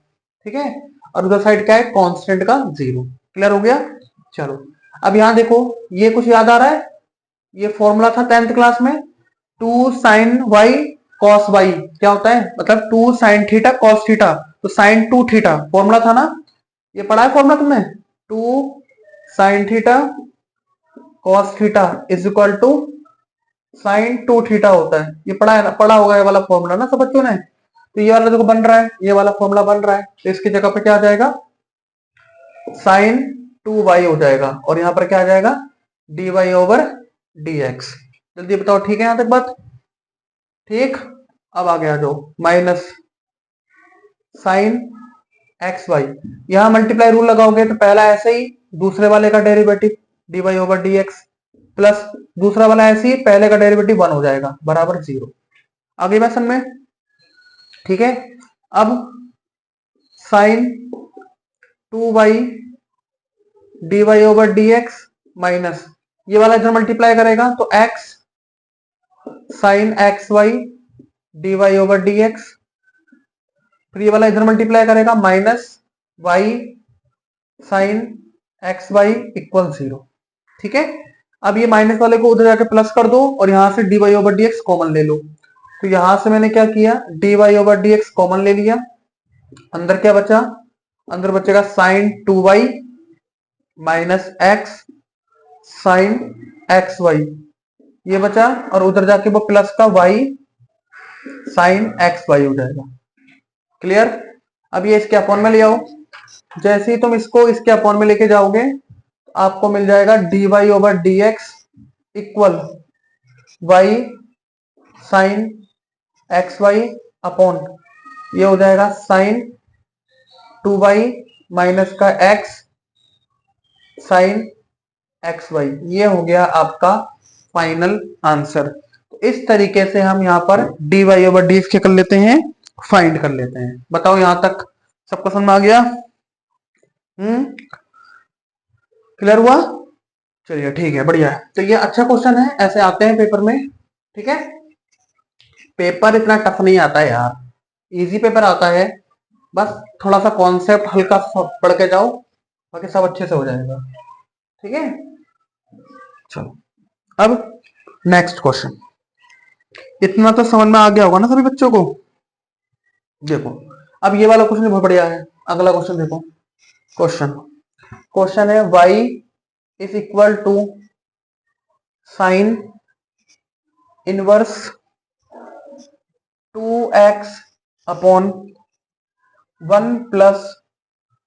ठीक है, और उधर साइड क्या है, कांस्टेंट का 0। क्लियर हो गया। चलो अब यहां देखो ये कुछ याद आ रहा है, ये फॉर्मूला था 10th क्लास में, 2 sin y cos y क्या होता है, मतलब 2 sin थीटा cos थीटा, तो sin 2 थीटा फॉर्मूला था ना, ये पढ़ा है फॉर्मूला तुमने, 2 sin theta cos theta is equal to sin 2 theta होता है, ये पढ़ा है ना, पढ़ा होगा ये वाला फॉर्मूला ना सब बच्चों ने। तो ये वाला देखो बन रहा है, ये वाला फॉर्मूला बन रहा है, तो इसकी जगह पे क्या आ जाएगा, sin 2y हो जाएगा, और यहां पर क्या आ जाएगा, dy ओवर dx। जल्दी बताओ, ठीक है यहां तक बात, ठीक। अब आगे आ जाओ, माइनस साइन एक्स वाई, यहां मल्टीप्लाई रूल लगाओगे तो पहला ऐसे ही दूसरे वाले का derivative dy over dx, plus दूसरा वाला ऐसे ही पहले का डेरिवेटिव 1 हो जाएगा बराबर 0। आगे क्वेश्चन में, ठीक है। अब sine 2y dy over dx minus ये वाला इधर मल्टीप्लाई करेगा तो x sine x y d y over d x, फिर ये वाला इधर मल्टीप्लाई करेगा minus y sine x y equal 0, ठीक है। अब ये माइनस वाले को उधर जाके प्लस कर दो और यहां से d y over d x common ले लो, तो यहां से मैंने क्या किया, d y over d x common ले लिया, अंदर क्या बचा, अंदर बचेगा sine 2y minus x sine x y, ये बचा, और उधर जाके वो प्लस का y साइन एक्स वाई हो जाएगा, क्लियर। अब ये इसके अपॉन में ले आओ, जैसे ही तुम इसको इसके अपॉन में लेके जाओगे तो आपको मिल जाएगा d y over d x equal y sine x y upon ये हो जाएगा साइन 2y माइनस का x साइन एक्स वाई, ये हो गया आपका फाइनल आंसर। तो इस तरीके से हम यहाँ पर d y over d x क्या कर लेते हैं, फाइंड कर लेते हैं। बताओ यहां तक सबको समझ में आ गया, क्लियर हुआ, चलिए ठीक है, बढ़िया है। तो ये अच्छा क्वेश्चन है, ऐसे आते हैं पेपर में, ठीक है। पेपर इतना टफ नहीं आता है यार, इजी पेपर आता है, बस थोड़ा सा कॉन्सेप्ट हल्का पढ़ के जाओ, बाकी सब अच्छे से हो जाएगा, ठीक है। चलो अब नेक्स्ट क्वेश्चन, इतना तो समझ में आ गया होगा ना सभी बच्चों को। देखो अब ये वाला क्वेश्चन बहुत बढ़िया है, अगला क्वेश्चन देखो, क्वेश्चन है y is equal to sine inverse 2x upon 1 plus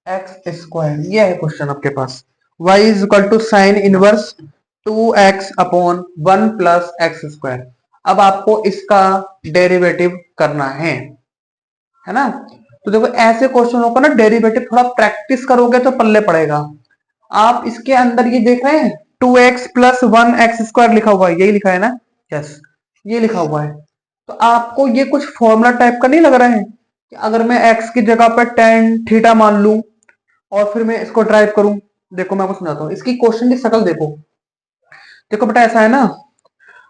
x square, ये है क्वेश्चन आपके पास, y is equal to sine inverse 2x upon 1 plus x square. अब आपको इसका डेरिवेटिव करना है ना। तो देखो ऐसे क्वेश्चनों को ना डेरिवेटिव थोड़ा प्रैक्टिस करोगे तो पल्ले पड़ेगा। आप इसके अंदर ये देख रहे हैं 2x प्लस 1 एक्स स्क्वायर लिखा हुआ है, यही लिखा है ना, यस ये लिखा हुआ है। तो आपको ये कुछ फॉर्मूला टाइप का नहीं लग रहा है कि अगर मैं x की जगह पर tan थीटा मान लूं और फिर मैं इसको ड्राइव करूं। देखो मैं आपको समझाता हूं, इसकी क्वेश्चन की शक्ल देखो, देखो बेटा ऐसा है ना,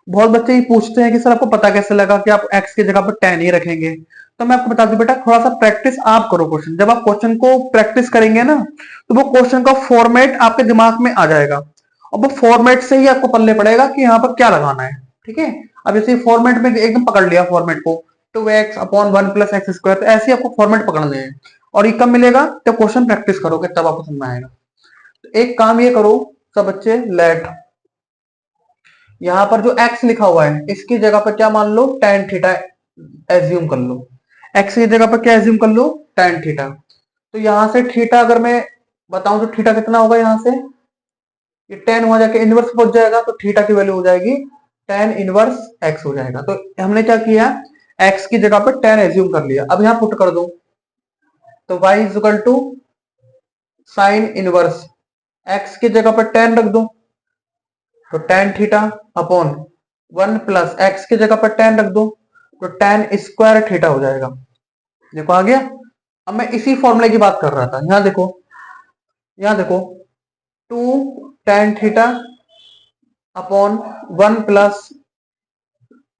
बहुत बच्चे ये पूछते हैं कि सर आपको पता कैसे लगा कि आप x की जगह पर tan ही रखेंगे। तो मैं आपको बता दूं बेटा, थोड़ा सा प्रैक्टिस आप करो क्वेश्चन, जब आप क्वेश्चन को प्रैक्टिस करेंगे ना तो वो क्वेश्चन का फॉर्मेट आपके दिमाग में आ जाएगा, और वो फॉर्मेट से ही आपको पल्ले पड़ेगा कि यहाँ पर क्या लगाना है, ठीक है। अब जैसे फॉर्मेट में एकदम पकड़ लिया फॉर्मेट को, 2x upon 1 plus x square, तो ऐसे आपको फॉर्मेट पकड़ने हैं, और ये कब मिलेगा जब क्वेश्चन प्रैक्टिस करोगे तब आपको समझ में आएगा। तो एक काम ये करो सब बच्चे, लेट यहाँ पर जो x लिखा हुआ है इसकी जगह पर क्या मान लो, tan थीटा एज्यूम कर लो, x की जगह पर क्या एज्यूम कर लो, tan थीटा। तो यहां से थीटा अगर मैं बताऊं तो थीटा कितना होगा, यहां से ये tan वहां जाके इनवर्स पहुंच जाएगा, तो थीटा की वैल्यू हो जाएगी tan इनवर्स x हो जाएगा। तो हमने क्या किया, x की जगह पर tan एज्यूम कर लिया। अब यहां पुट कर दो, तो y is equal to sine inverse x की जगह पर tan रख दो, तो tan theta upon 1 plus x की जगह पर tan रख दो, तो tan स्क्वायर थीटा हो जाएगा। देखो आ गया। अब मैं इसी फॉर्मूले की बात कर रहा था, यहां देखो, यहां देखो 2 tan theta upon 1 plus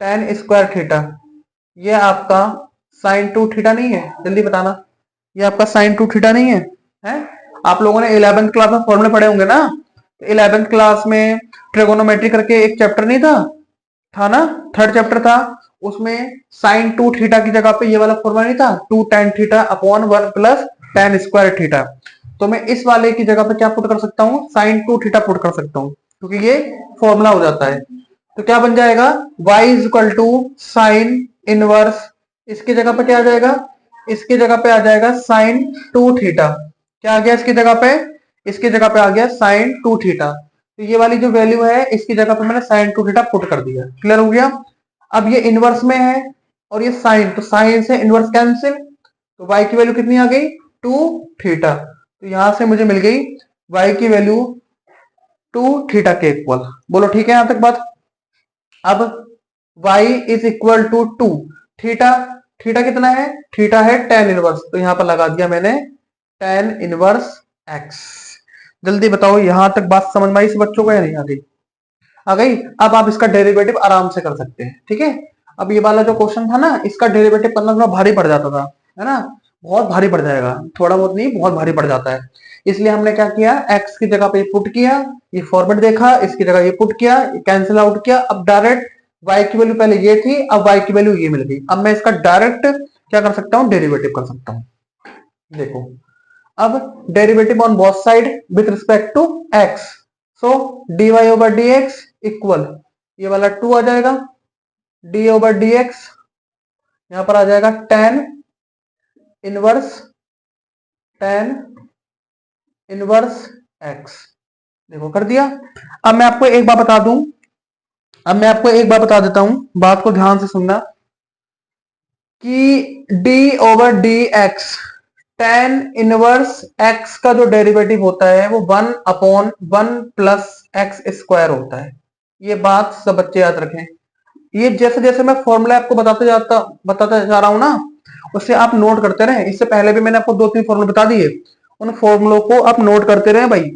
tan square theta, ये आपका साइन 2 थीटा नहीं है, जल्दी बताना, ये आपका साइन 2 थीटा नहीं है, हैं? आप लोगों ने 11th क्लास में फॉर्मूले पढ़े होंगे ना, 11th क्लास में ट्रिगोनोमेट्री करके एक चैप्टर नहीं था ना, थर्ड चैप्टर था, उसमें साइन 2 थीटा की जगह पे ये वाला फॉर्मूला नहीं था, 2 tan theta upon 1 plus tan square theta. तो मैं इस वाले की जगह पे क्या पुट कर सकता हूँ, साइन 2 थीटा पुट कर सकता हूँ, क्योंकि ये फॉर्मूला हो जाता है। तो क्या बन जाएगा, y is equal to sine inverse, इसकी जगह पे क्या आ जाएगा, इसकी जगह पे आ जाएगा साइन 2 थीटा। क्या आ गया इसकी जगह पे, इसकी जगह पे आ गया साइन 2 थीटा। तो ये वाली जो वैल्यू है इसकी जगह पे मैंने साइन 2 थीटा पुट कर दिया। क्लियर हो गया। अब ये इनवर्स में है और ये साइन, तो साइन से इनवर्स कैंसिल, तो y की वैल्यू कितनी आ गई, 2 थीटा। तो यहां से मुझे मिल गई y की वैल्यू 2 थीटा के इक्वल। बोलो ठीक है यहां तक बात। अब y is equal to 2 theta, theta कितना है, थीटा है tan इनवर्स, तो यहां पर लगा दिया मैंने tan इनवर्स x। जल्दी बताओ यहां तक बात समझ में आई से बच्चों को या नहीं आ गई, आ गई। अब आप इसका डेरिवेटिव आराम से कर सकते हैं, ठीक है। अब ये वाला जो क्वेश्चन था ना, इसका डेरिवेटिव करना थोड़ा भारी पड़ जाता था, है ना, बहुत भारी पड़ जाएगा, थोड़ा बहुत नहीं बहुत भारी पड़ जाता है। इसलिए हमने क्या किया, x की जगह पे पुट किया, ये फॉर्मेट देखा, इसकी जगह ये पुट किया, कैंसिल आउट किया। अब डायरेक्ट y की वैल्यू पहले ये थी, अब y की वैल्यू ये मिल गई। अब मैं इसका डायरेक्ट क्या कर सकता हूँ, डेरिवेटिव कर सकता हूँ। देखो अब derivative on both side with respect to x, so dy over dx equal, ये वाला 2 आ जाएगा, d ओवर dx यहां पर आ जाएगा tan inverse, tan inverse x। देखो कर दिया। अब मैं आपको एक बात बता दूं, अब मैं आपको एक बात बता देता हूं, बात को ध्यान से सुनना, कि d over dx tan inverse x का जो डेरिवेटिव होता है वो 1 अपॉन 1 प्लस एक्स स्क्वायर होता है। ये बात सब बच्चे याद रखें। ये जैसे जैसे मैं फॉर्मूला आपको बताता जा रहा हूं ना, उससे आप नोट करते रहे। इससे पहले भी मैंने आपको 2-3 फॉर्मूले बता दिए, उन फॉर्मूलों को आप नोट करते रहे भाई।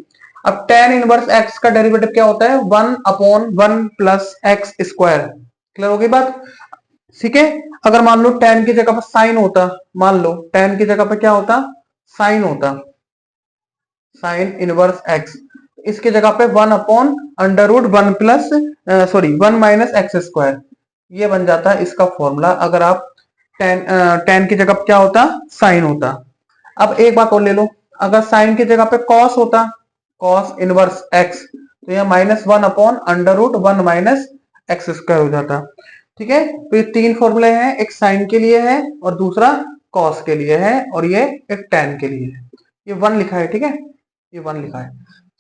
अब tan इनवर्स x का डेरिवेटिव क्या होता है, 1 upon 1 plus x square. Clear हो गई बात, ठीक है। अगर मान लो tan की जगह पर साइन होता, मान लो tan की जगह पर क्या होता, साइन होता, साइन इनवर्स x, इसके जगह पे 1 upon under root 1 plus sorry 1 minus x square, ये बन जाता है इसका फॉर्मूला। अगर आप tan की जगह पे क्या होता, साइन होता। अब एक बात और ले लो, अगर साइन की जगह पे कॉस होता, कॉस इनवर्स x, तो यह -1 upon under root 1 minus x square हो जाता। ठीक है, तो ये 3 फॉर्मूले हैं, एक साइन के लिए है और दूसरा कॉस के लिए है और ये एक tan के लिए है। ये 1 लिखा है, ठीक है, ये 1 लिखा है।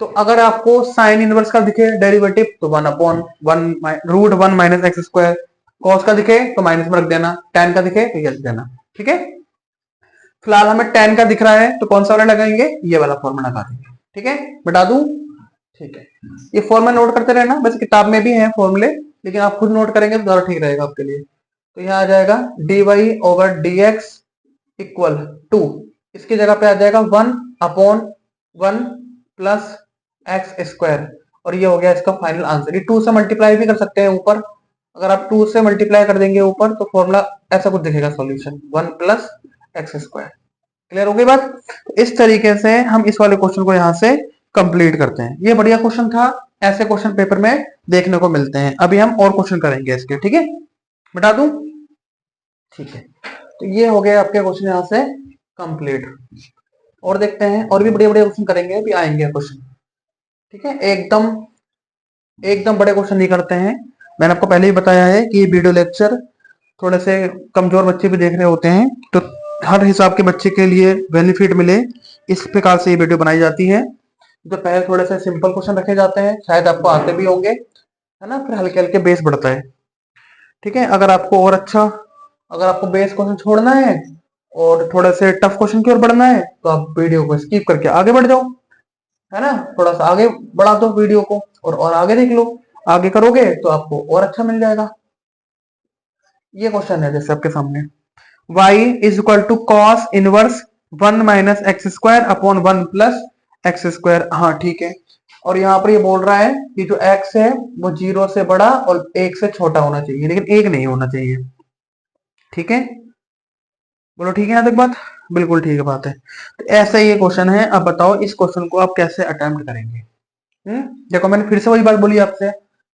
तो अगर आपको साइन इनवर्स का दिखे डेरिवेटिव तो 1 upon 1 root 1 minus x square, cos का दिखे तो माइनस में रख देना, tan का दिखे तो ये रख देना, ठीक है। फिलहाल हमें tan का दिख रहा है तो कौन सा वाला लगाएंगे, ये वाला फॉर्मूला लगा देंगे, ठीक है, बता दूं, ठीक है। ये फॉर्मूला नोट करते रहना, वैसे किताब में भी है फॉर्मूले, लेकिन आप खुद नोट करेंगे तो ज्यादा ठीक रहेगा आपके लिए। तो यहाँ आ जाएगा dy ओवर dx इक्वल 2, इसकी जगह पे आ जाएगा 1 अपॉन 1 प्लस एक्स स्क्वायर, और ये हो गया इसका फाइनल आंसर। ये 2 से मल्टीप्लाई भी कर सकते हैं ऊपर, अगर आप 2 से मल्टीप्लाई कर देंगे ऊपर तो फॉर्मूला ऐसा कुछ दिखेगा, solution 1 plus x square. Clear हो गई बात। तो इस तरीके से हम इस वाले क्वेश्चन को यहाँ से कंप्लीट करते हैं। ये बढ़िया क्वेश्चन था, ऐसे क्वेश्चन पेपर में देखने को मिलते हैं। अभी हम और क्वेश्चन करेंगे इसके, ठीक है, बता दूं, ठीक है। तो ये हो गए आपके क्वेश्चन यहाँ से कंप्लीट। और देखते हैं, और भी बड़े बड़े क्वेश्चन करेंगे, अभी आएंगे क्वेश्चन, ठीक है। एकदम एकदम बड़े क्वेश्चन नहीं करते हैं। मैंने आपको पहले ही बताया है कि ये वीडियो लेक्चर थोड़े से कमजोर बच्चे भी देख रहे होते हैं, तो हर हिसाब के बच्चे के लिए बेनिफिट मिले इस प्रकार से ये वीडियो बनाई जाती है। तो पहले थोड़े से सिंपल क्वेश्चन रखे जाते हैं, शायद आपको आते भी होंगे, है ना, फिर हल्के हल्के बेस बढ़ता है, ठीक है। अगर आपको और अच्छा, अगर आपको बेस क्वेश्चन छोड़ना है और थोड़े से टफ क्वेश्चन की ओर बढ़ना है तो आप वीडियो को स्किप करके आगे बढ़ जाओ, है ना, थोड़ा सा आगे बढ़ा दो वीडियो को और आगे देख लो। आगे करोगे तो आपको और अच्छा मिल जाएगा। ये क्वेश्चन है जैसे आपके सामने, y is equal to cos inverse 1 minus x square upon 1 plus x square. हाँ ठीक है, और यहाँ पर ये बोल रहा है कि जो x है वो 0 से बड़ा और 1 से छोटा होना चाहिए, लेकिन 1 नहीं होना चाहिए, ठीक है। बोलो ठीक है यहाँ तक बात, बिल्कुल ठीक है बात है। तो ऐसा ही ये क्वेश्चन है। अब बताओ इस क्वेश्चन को आप कैसे अटेम्प्ट करेंगे। देखो मैंने फिर से वही बात बोली आपसे,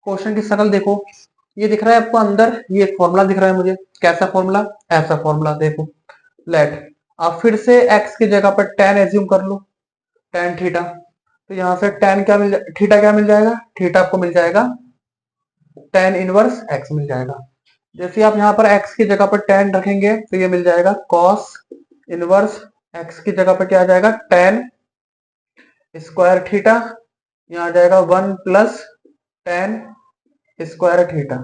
क्वेश्चन की शक्ल देखो, ये दिख रहा है आपको अंदर, ये एक फॉर्मूला दिख रहा है मुझे, कैसा फॉर्मूला, ऐसा फॉर्मूला देखो, लेट, आप फिर से x की जगह पर tan एज्यूम कर लो, tan थीटा, तो यहाँ से tan क्या मिल थीटा क्या मिल जाएगा, थीटा आपको मिल जाएगा tan इनवर्स x मिल जाएगा। जैसे आप यहाँ पर x की जगह पर tan रखेंगे तो ये मिल जाएगा cos इनवर्स x की जगह पर क्या आ जाएगा tan स्क्वायर थीटा, यहाँ आ जाएगा 1 प्लस tan स्क्वायर थीटा,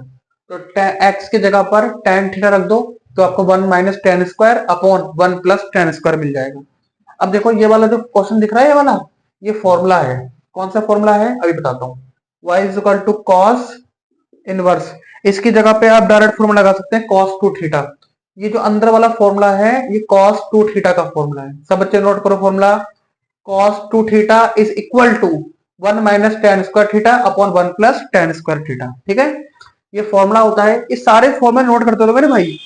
तो x की जगह पर tan थीटा रख दो तो आपको 1 minus tan square upon 1 plus tan square मिल जाएगा। अब देखो ये वाला जो क्वेश्चन दिख रहा है, ये वाला, ये फॉर्मूला है, कौन सा फॉर्मूला है अभी बताता हूँ, y is equal to cos inverse, इसकी जगह पे आप डायरेक्ट फॉर्मूला लगा सकते हैं cos 2 थीटा, ये जो अंदर वाला फॉर्मूला है ये cos 2 थीटा का फॉर्मूला है, सब बच्चे नोट करो formula, cos 2 theta is equal to 1 minus tan square theta upon 1 plus tan square theta, ठीक है, ये फॉर्मूला होता है, इस सारे फॉर्मूला नोट करते हो मेरे भाई,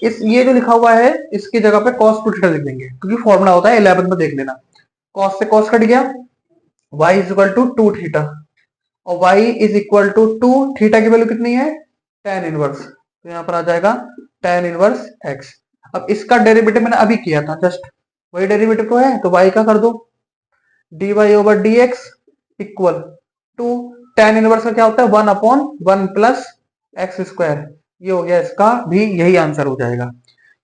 इस ये जो लिखा हुआ है इसकी जगह पे cos 2 थीटा लिख देंगे क्योंकि फॉर्मूला होता है, 11th में देख लेना, cos से cos कट गया, y is equal to 2 theta, और y is equal to 2 theta की वैल्यू कितनी है tan इनवर्स, तो यहाँ पर आ जाएगा tan इनवर्स x। अब इसका डेरिवेटिव मैंने अभी किया था जस्ट, वही डेरिवेटिव तो है, तो y का कर दो dy over dx equal to tan inverse का क्या होता है 1 अपॉन 1 प्लस एक्स स्क्वायर, ये हो गया, इसका भी यही आंसर हो जाएगा।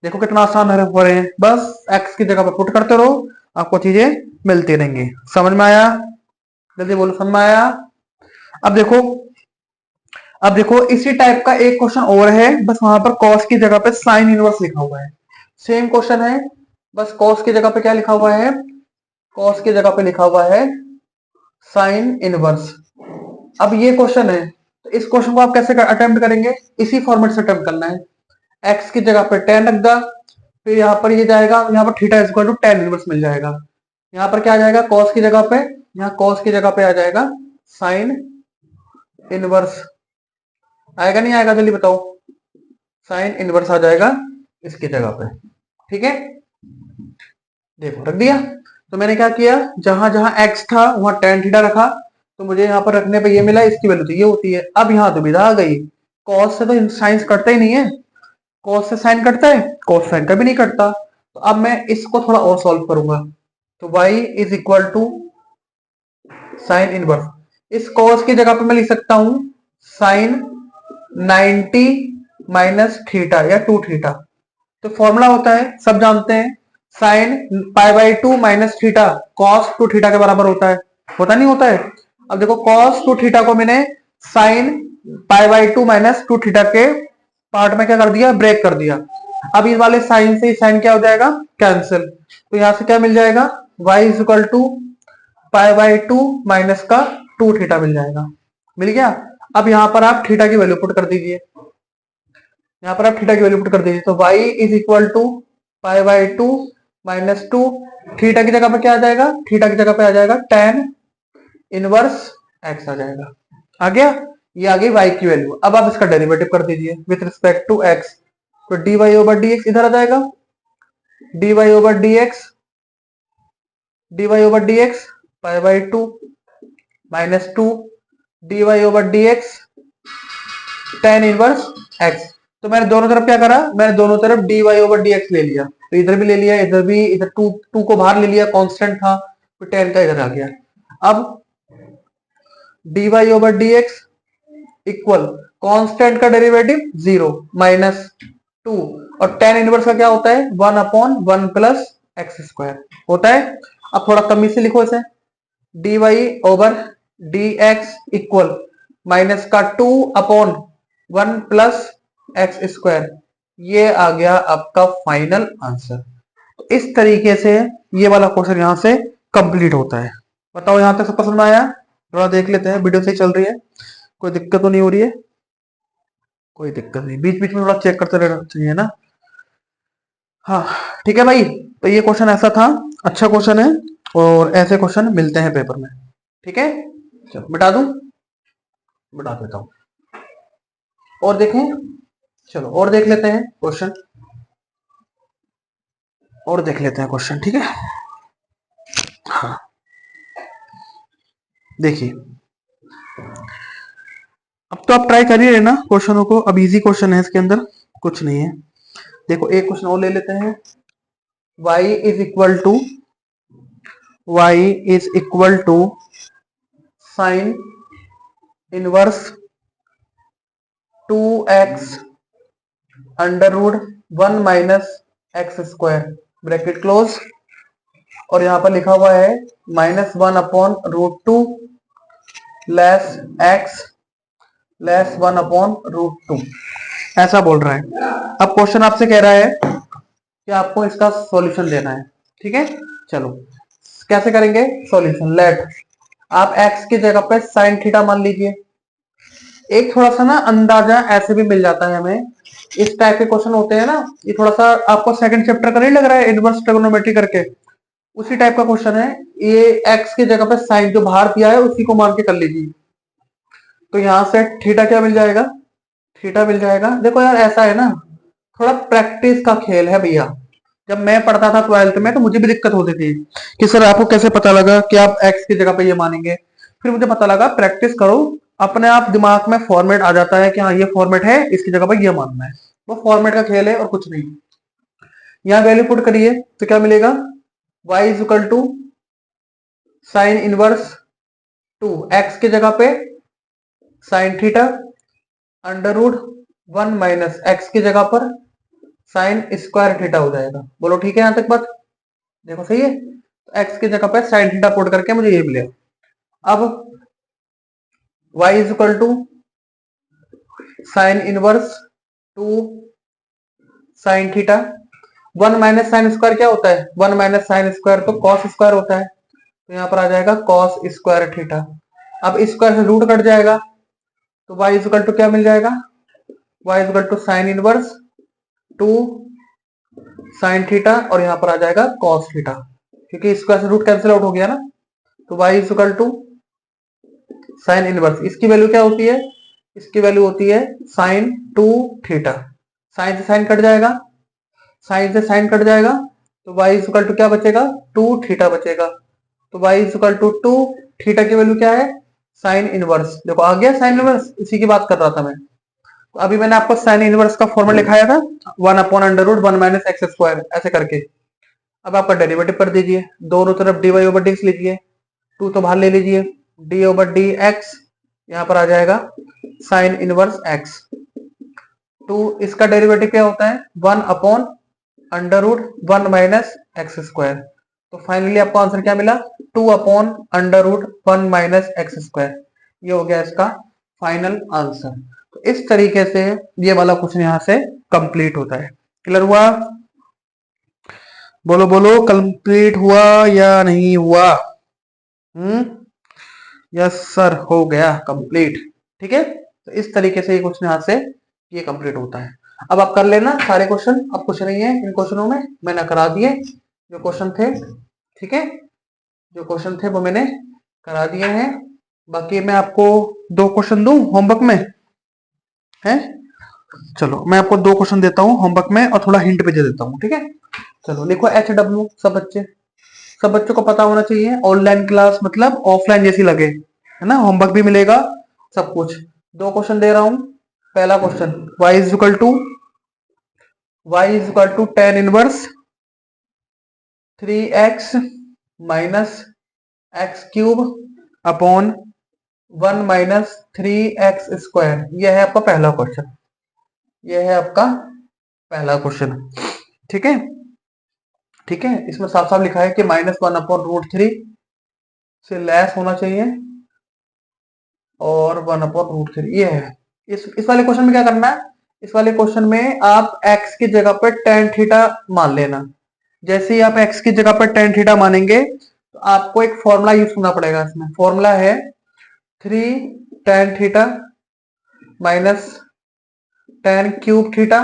देखो कितना आसान है, हो रहे हैं, बस x की जगह पर पुट करते रहो, आपको चीजें मिलती रहेंगी। समझ में आया, जल्दी बोलो समझ में आया। अब देखो, अब देखो इसी टाइप का एक क्वेश्चन और है, बस वहां पर कॉस की जगह पे साइन इनवर्स लिखा हुआ है, सेम क्वेश्चन है, बस कॉस की जगह पे क्या लिखा हुआ है, कॉस की जगह पे लिखा हुआ है साइन इनवर्स। अब ये क्वेश्चन है, तो इस क्वेश्चन को आप कैसे अटेम्प्ट करेंगे, इसी फॉर्मेट से अटेम्प्ट करना है, एक्स की जगह पे टेन रख दा, फिर यहाँ पर ये जाएगा, यहाँ पर theta is equal to tan inverse मिल जाएगा, यहाँ पर क्या आ जाएगा कॉस की जगह पे, यहाँ कॉस की जगह पे आ जाएगा साइन इनवर्स, आएगा नहीं आएगा जल्दी बताओ, साइन इनवर्स आ जाएगा इसकी जगह पे, ठीक है, देखो रख दिया। तो मैंने क्या किया, जहां जहां x था वहां tan थीटा रखा, तो मुझे यहाँ पर रखने पे ये मिला, इसकी वैल्यू तो ये होती है। अब यहाँ दुविधा आ गई, cos से तो साइन कटता ही नहीं है, cos से साइन कटता है, cos साइन का भी नहीं कटता, तो अब मैं इसको थोड़ा और सॉल्व करूंगा, तो y is equal to sine inverse, इस cos की जगह पे मैं लिख सकता हूं साइन 90 माइनस थीटा या 2 थीटा, तो फॉर्मूला होता है सब जानते हैं, sine pi by 2 minus theta cos 2 theta के बराबर होता नहीं होता है। अब देखो कॉस 2 थीटा को मैंने sine pi by 2 minus 2 theta के पार्ट में क्या कर दिया, ब्रेक कर दिया, अब इस वाले साइन से साइन क्या हो जाएगा, कैंसिल, तो यहां से क्या मिल जाएगा, y is equal to pi by 2 minus का 2 थीटा मिल जाएगा, मिल गया। अब यहां पर आप थीटा की वैल्यू पुट कर दीजिए, यहाँ पर आप थीटा की वैल्यू पुट कर दीजिए, तो y is equal to pi by 2 minus 2, theta की जगह पर क्या आ जाएगा, थीटा की जगह पे आ जाएगा tan इनवर्स x आ जाएगा, आ गया, ये आ गई y की वैल्यू। अब आप इसका डेरिवेटिव कर दीजिए विथ रिस्पेक्ट टू x, तो dy ओवर dx इधर आ जाएगा, dy over dx, dy over dx pi by 2 minus 2 dy over dx tan inverse x, तो मैंने दोनों तरफ क्या करा, मैंने दोनों तरफ dy ओवर dx ले लिया, तो इधर भी ले लिया, इधर भी, इधर 2 को बाहर ले लिया, कांस्टेंट था, तो tan का इधर आ गया। अब dy over dx equal constant का डेरिवेटिव 0 माइनस 2, और tan इनवर्स का क्या होता है 1 अपॉन 1 प्लस एक्स स्क्वायर होता है। अब थोड़ा तमीज से लिखो इसे, dy over dx equal minus का 2 अपॉन 1 प्लस एक्स स्क्वायर, ये आ गया आपका फाइनल आंसर। तो इस तरीके से ये वाला क्वेश्चन यहां से कंप्लीट होता है। बताओ यहां तक सब पसंद आया, थोड़ा देख लेते हैं, वीडियो सही चल रही है, कोई दिक्कत तो नहीं हो रही है, कोई दिक्कत नहीं, बीच बीच में थोड़ा चेक करते रहना चाहिए ना। हाँ ठीक है भाई, तो ये क्वेश्चन ऐसा था, अच्छा क्वेश्चन है, और ऐसे क्वेश्चन मिलते हैं पेपर में, ठीक है, चलो मिटा दूं, मिटा देता हूं, और देखें, चलो और देख लेते हैं क्वेश्चन, और देख लेते हैं क्वेश्चन, ठीक है। हाँ देखिए अब तो आप ट्राई कर ही लेना क्वेश्चनों को, अब इजी क्वेश्चन है, इसके अंदर कुछ नहीं है। देखो एक क्वेश्चन और ले लेते हैं। y is equal to sine inverse 2x under root 1 minus x square bracket close, और यहां पर लिखा हुआ है -1 upon root 2 less x less 1 upon root 2, ऐसा बोल रहा है। अब क्वेश्चन आपसे कह रहा है कि आपको इसका सॉल्यूशन देना है, ठीक है। चलो कैसे करेंगे सॉल्यूशन, लेट आप x की जगह पे साइन थीटा मान लीजिए। एक थोड़ा सा ना अंदाजा ऐसे भी मिल जाता है हमें, इस टाइप के क्वेश्चन होते हैं ना, ये थोड़ा सा आपको सेकंड चैप्टर का नहीं लग रहा है इनवर्स ट्रिगोनोमेट्री करके, उसी टाइप का क्वेश्चन है ये। x की जगह पे साइन जो बाहर दिया है उसी को मान के कर लीजिए। तो यहां से थीटा क्या मिल जाएगा, थीटा मिल जाएगा। देखो यार ऐसा है ना, थोड़ा प्रैक्टिस का खेल है भैया। जब मैं पढ़ता था 12th में तो मुझे भी दिक्कत होती थी कि सर आपको कैसे पता लगा कि आप x की जगह पे ये मानेंगे। फिर मुझे पता लगा प्रैक्टिस करो, अपने आप दिमाग में फॉर्मेट आ जाता है कि हाँ ये फॉर्मेट है, इसकी जगह पे ये मानना है। वो फॉर्मेट का खेल है और कुछ नहीं। यहाँ वैल्यू पुट करिए तो क्या मिलेगा, y is equal to sine inverse 2 x की जगह पे sine theta under root 1 minus x की जगह पर साइन स्क्वायर थीटा हो जाएगा। बोलो ठीक है यहां तक बात, देखो सही है। तो x की जगह पे साइन थीटा पुट करके मुझे ये मिलेगा। अब y is equal to sine inverse 2 sine theta, 1 minus sine square क्या होता है, 1 माइनस साइन स्क्वायर तो कॉस स्क्वायर होता है, तो यहां पर आ जाएगा कॉस स्क्वायर थीटा। अब स्क्वायर से रूट कट जाएगा तो y इज इक्वल टू क्या मिल जाएगा, y is equal to sine inverse 2 sine theta, और यहां पर आ जाएगा कॉस थीटा, क्योंकि स्क्वायर से रूट कैंसिल आउट हो गया ना। तो y is equal to sine inverse, इसकी वैल्यू क्या होती है, इसकी वैल्यू होती है साइन 2 थीटा। साइन से साइन कट जाएगा, साइन से साइन कट जाएगा, तो y इज इक्वल टू क्या बचेगा, 2 थीटा बचेगा। तो y is equal to 2 theta की वैल्यू क्या है, साइन इनवर्स। देखो आ गया साइन इनवर्स, इसी की बात कर रहा था मैं। तो अभी मैंने आपको साइन इनवर्स का फॉर्मूला लिखाया था 1 upon under root 1 minus x square ऐसे करके। अब आपका डेरिवेटिव कर दीजिए, दोनों तरफ dy ओवर dx लीजिए, 2 तो बाहर ले लीजिए, d ओवर डी एक्स, यहां पर आ जाएगा साइन इनवर्स x। 2 इसका डेरिवेटिव क्या होता है 1 upon under root 1 minus x square. तो फाइनली आपको आंसर क्या मिला, 2 upon under root 1 minus x square. ये हो गया इसका फाइनल आंसर। तो इस तरीके से ये वाला क्वेश्चन यहां से कंप्लीट होता है। क्लियर हुआ, बोलो बोलो कंप्लीट हुआ या नहीं हुआ, यस सर हो गया कंप्लीट। ठीक है, तो इस तरीके से ये क्वेश्चन यहां से ये कंप्लीट होता है। अब आप कर लेना सारे क्वेश्चन, अब कुछ नहीं है इन क्वेश्चनों में, मैंने करा दिए जो क्वेश्चन थे। ठीक है, जो क्वेश्चन थे वो मैंने करा दिए हैं। बाकी मैं आपको 2 क्वेश्चन दूं होमवर्क में है, चलो मैं आपको 2 क्वेश्चन देता हूँ होमवर्क में और थोड़ा हिंट भी दे देता हूँ। ठीक है, चलो लिखो HW, सब बच्चों को पता होना चाहिए। ऑनलाइन क्लास मतलब ऑफलाइन जैसी लगे, है ना, होमवर्क भी मिलेगा सब कुछ। 2 क्वेश्चन दे रहा हूं। पहला question y is equal to tan inverse 3x minus x cube upon 1 minus 3x square. यह है आपका पहला क्वेश्चन, यह है आपका पहला क्वेश्चन। ठीक है, ठीक है, इसमें साफ साफ लिखा है कि -1 अपॉन रूट 3 से लेस होना चाहिए और 1 अपॉन रूट 3 ये है। इस वाले क्वेश्चन में क्या करना है, इस वाले क्वेश्चन में आप x की जगह पर टेन थीटा मान लेना। जैसे ही आप x की जगह पर टेन थीटा मानेंगे तो आपको एक फॉर्मूला यूज करना पड़ेगा। इसमें फॉर्मूला है 3 tan theta minus ten cube theta